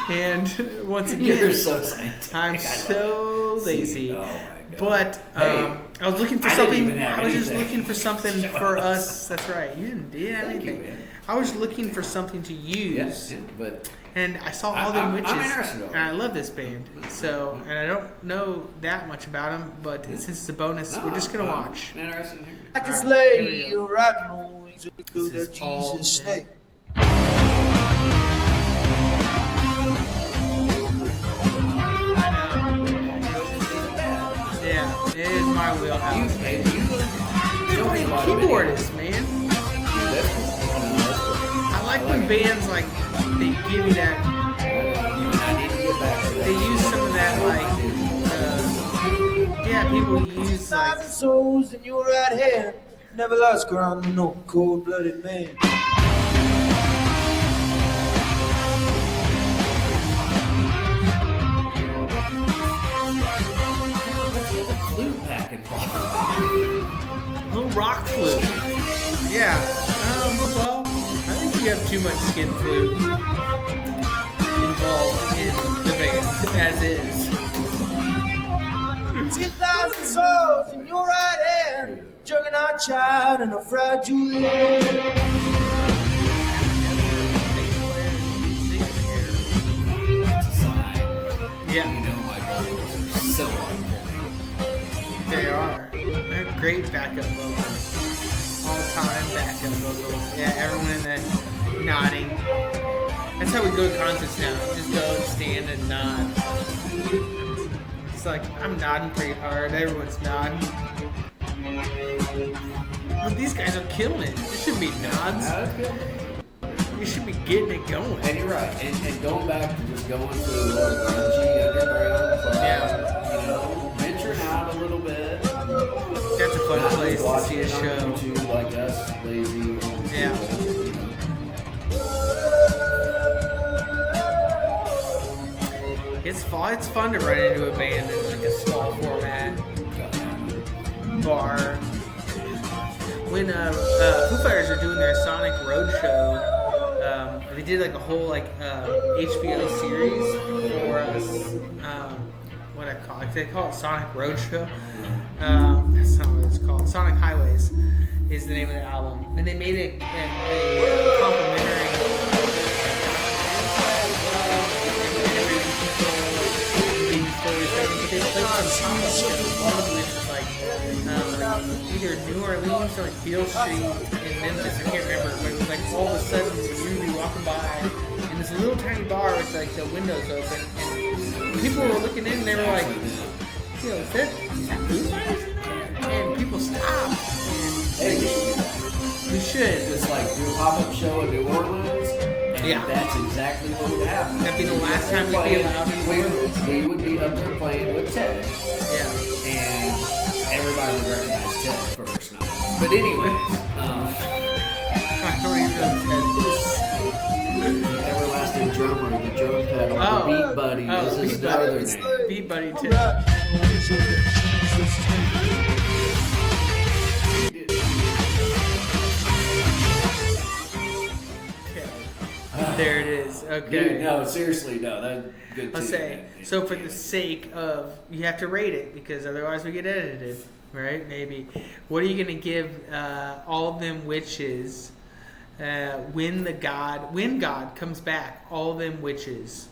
And once again, You're so scientific. I'm so lazy. Oh my God. But Hey, I was looking for I didn't something. even have I was just anything. looking for something for us. That's right. You didn't do anything. man. I was looking for something to use. Yes, but And I saw All Them Witches, I'm interested in it. and I love this band. So, and I don't know that much about them, but since it's a bonus, we're just gonna watch. I'm interested in I can Here slay we you right on. This is All Jesus' Them. name. Yeah, it is my wheelhouse. You so many keyboardists, man. I like when bands like they give you that. They use some of that like. Yeah, people use like. Souls in your right hand. Never lost ground to no cold-blooded man. Little rock flute. Yeah. Well, I think you have too much skin flute involved in the band as is. 10,000 souls in your right hand. Juggernaut child and a fragile land. Yeah. You know my vocals are so on point. They are. They're great backup vocals. All-time backup vocals. Yeah, everyone in there nodding. That's how we go to concerts now. Just go and stand and nod. It's like, I'm nodding pretty hard. Everyone's nodding. But these guys are killing it. This should be nods. You should be getting it going. And you're right. And going back to just going to a little grungy underground club. Yeah. You know, venturing out a little bit. That's a fun place to see a show. YouTube like us, lazy. Yeah. It's fun. It's fun to run into a band in like a small format bar. When Foo Fighters are doing their Sonic Roadshow, they did like a whole like HBO series for us. What I call it? They call it Sonic Roadshow. That's not what it's called. Sonic Highways is the name of the album, and they made a complimentary. They played some songs, one of which was like either New Orleans or like Beale Street in Memphis. I can't remember, but it was like all of a sudden you'd be walking by in this little tiny bar with like the windows open, and people were looking in and they were like, you know, is that Foo Fighters? And people stopped. Hey, We should. just like do a pop-up show in New Orleans. Yeah. That's exactly what would happen. That'd be the last time we'd be allowed in New Orleans. We would be up there playing with Ted. Yeah. And everybody would recognize Ted first night. But anyways, I don't even know everlasting drummer, the drum pedal, the Beat Buddy, this is Beat the Buddy. other name. Beat Buddy too. There it is. Okay. Dude, no, seriously, no, that's good too. I'll say, man. so for the sake of, you have to rate it because otherwise we get edited, right? Maybe. What are you going to give all of them witches when God comes back? All of them witches.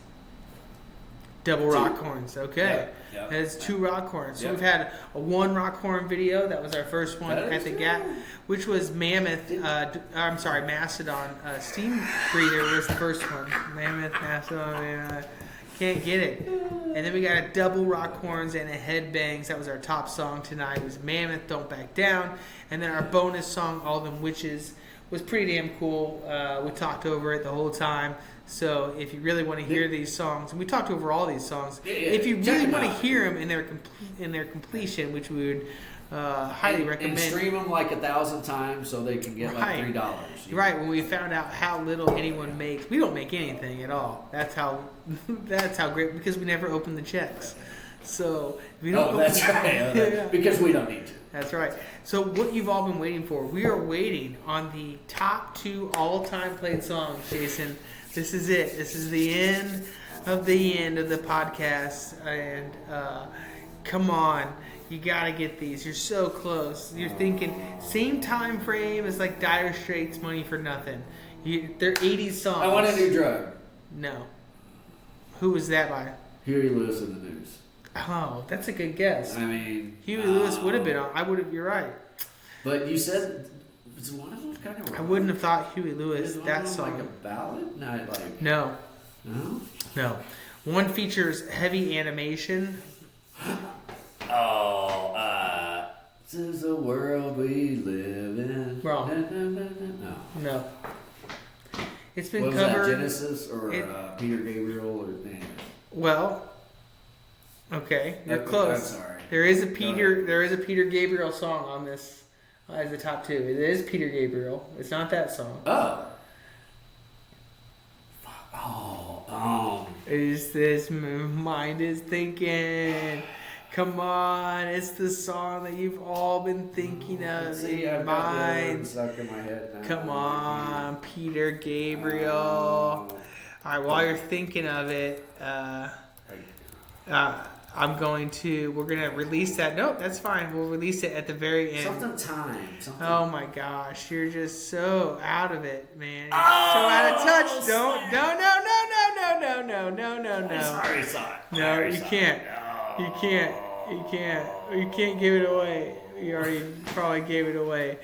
Double rock horns. Okay. Yeah. That's 2 rock horns. So Yeah. we've had a 1 rock horn video. That was our first one That at is the good. Gap, which was Mammoth. Mastodon. Steam Breather was the first one. Mammoth, Mastodon. Can't get it. And then we got a double rock horns and a headbangs. That was our top song tonight. It was Mammoth, Don't Back Down. And then our bonus song, All Them Witches, was pretty damn cool. We talked over it the whole time. So if you really want to hear these songs, and we talked over all these songs, if you really want to hear them in their completion, which we would highly recommend. And stream them like 1,000 times so they can get like $3. Right. When we found out how little anyone makes, we don't make anything at all. That's how great, because we never open the checks. So if we don't. That's right. Yeah. Because we don't need to. That's right. So what you've all been waiting for, we are waiting on the top 2 all-time played songs, Jason. This is it. This is the end of the podcast. And come on. You got to get these. You're so close. You're thinking, same time frame as like Dire Straits' Money for Nothing. They're 80s songs. I want a new drug. No. Who was that by? Huey Lewis in the News. Oh, that's a good guess. I mean, Huey Lewis would have been on. You're right. But you said, was one of them kind of I wouldn't have thought Huey Lewis, Is one that of them song. like a ballad? Not like... No. No? One features heavy animation. Oh, This is the world we live in. Wrong. No. No. It's been What was covered. that, Genesis or Peter Gabriel or Well, okay, you're close. I'm sorry. There is a Peter Gabriel song on this as the top 2. It is Peter Gabriel. It's not that song. Oh. Is this mind is thinking? Come on, it's the song that you've all been thinking of. See, in I've got the other one mind. stuck in my head now. Come on, Peter Gabriel. All right, while you're thinking of it, we're going to release that. Nope, that's fine. We'll release it at the very end. Something. Oh my gosh, you're just so out of it, man. You're so out of touch. No. No, you can't. You can't give it away. You already probably gave it away.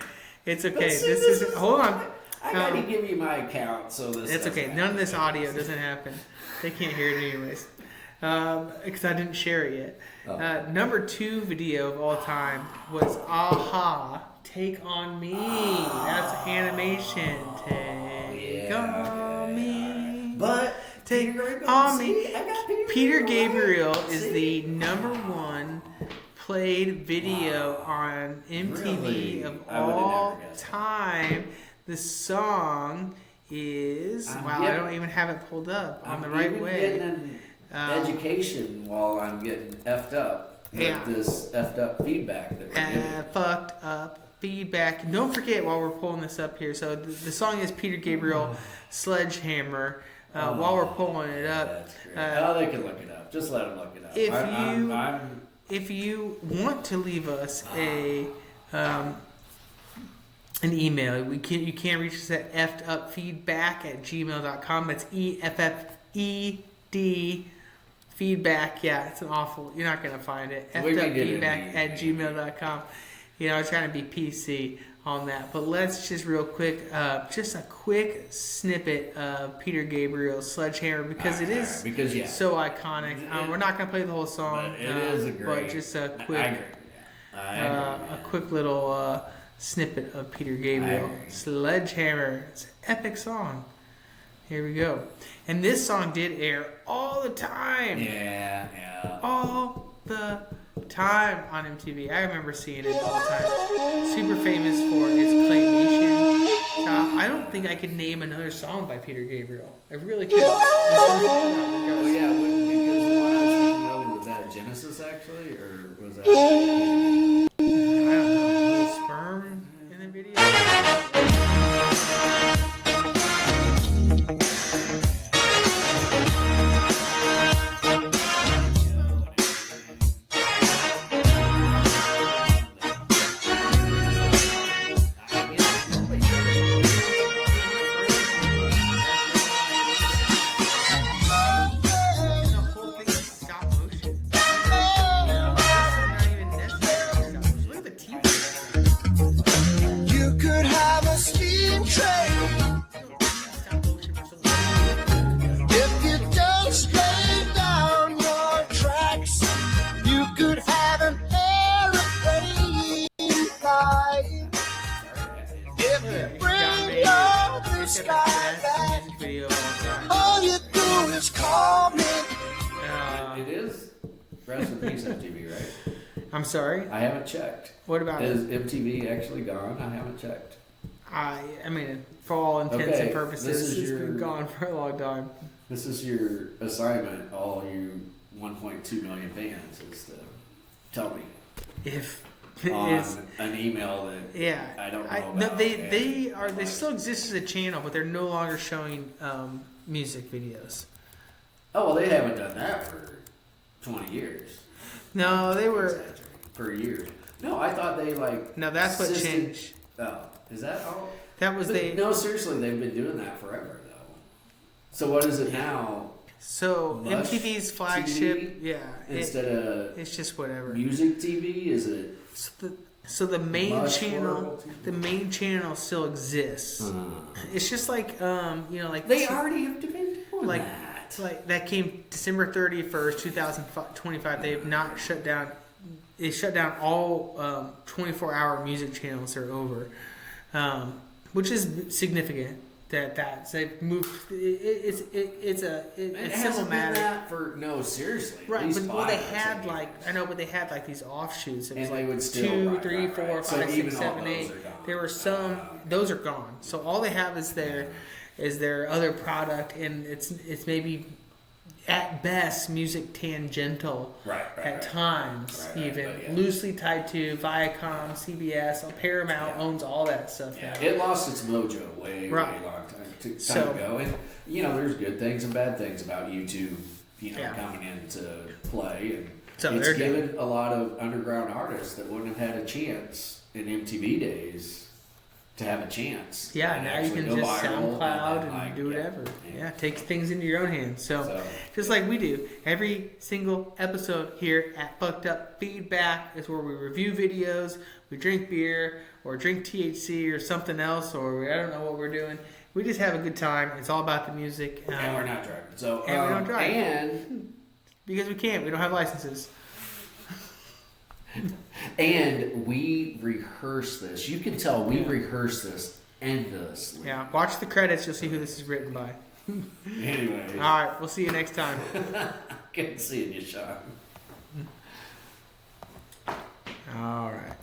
It's okay. This isn't. Hold on. I gotta give you my account, so this. It's okay. None of this audio doesn't happen. They can't hear it anyways. Because I didn't share it yet. Oh. Number 2 video of all time was Aha, Take On Me. That's animation. Take on me. But Take on me. Peter Gabriel is the number 1 played video on MTV Really? of I would've all never guessed that. time. The song is I don't even have it pulled up on the right way. Getting an education while I'm getting effed up with this effed up feedback that we're getting. Fucked up feedback. Don't forget while we're pulling this up here. So the song is Peter Gabriel, Sledgehammer. While we're pulling it up, That's great. They can look it up. Just let them look it up. If you want to leave us an email, you can reach us at effedupfeedback@gmail.com. That's EFFED feedback. Yeah, it's an awful. You're not gonna find it. effedupfeedback@gmail.com. I'm trying to be PC on that, but let's just real quick, just a quick snippet of Peter Gabriel's Sledgehammer because it is so iconic. We're not gonna play the whole song, but it is a great. but just a quick, I agree. a quick little snippet of Peter Gabriel Sledgehammer. It's an epic song. Here we go, and this song did air all the time. Yeah. All the time on MTV. I remember seeing it all the time. Super famous for its claymation. I don't think I could name another song by Peter Gabriel. I really couldn't. Because the one I was thinking of, was that Genesis actually, or was that? I don't know. A little sperm in the video. All you do is call me. It is Rest in Peace MTV, right? I'm sorry? I haven't checked. What about Is MTV actually gone? I haven't checked. I mean, for all intents and purposes, it's been gone for a long time. This is your assignment, all you 1.2 million fans, is to tell me If on it's an email that I don't know about. They still exist as a channel, but they're no longer showing music videos. Oh, well, they haven't done that for 20 years. No, they were for years. No, I thought they No, that's what changed. Oh, is that all? That was No, seriously, they've been doing that forever though. So what is it now? So Lush MTV's flagship, TV? Instead of it's just whatever. music TV, is it? So the main Lush channel, TV? the main channel still exists. It's just like they already have been doing that. Like that came December 31st, 2025. They have not shut down they shut down all 24-hour music channels are over, which is significant. That's they've moved. It's a simple matter. That for no, seriously. Right, but they had but they had like these offshoots. It was And like they would still 2, 3, 4, 5, 6, 7, 8. There were some; those are gone. So all they have is their other product, and it's maybe at best music tangential at times, even loosely tied to Viacom, CBS, Paramount owns all that stuff now. It lost its mojo way long time ago, and there's good things and bad things about YouTube, coming into play, and so it's given a lot of underground artists that wouldn't have had a chance in MTV days to have a chance. Yeah, now you can just SoundCloud and do whatever. Yeah, take things into your own hands. So just like we do, every single episode here at Fucked Up Feedback is where we review videos, we drink beer, or drink THC or something else, or I don't know what we're doing. We just have a good time. It's all about the music. And we're not driving. So, and we don't drive. And because we can't. We don't have licenses. And we rehearse this. You can tell we rehearse this endlessly. Yeah, watch the credits. You'll see who this is written by. Anyway. All right, we'll see you next time. Good seeing you, Sean. All right.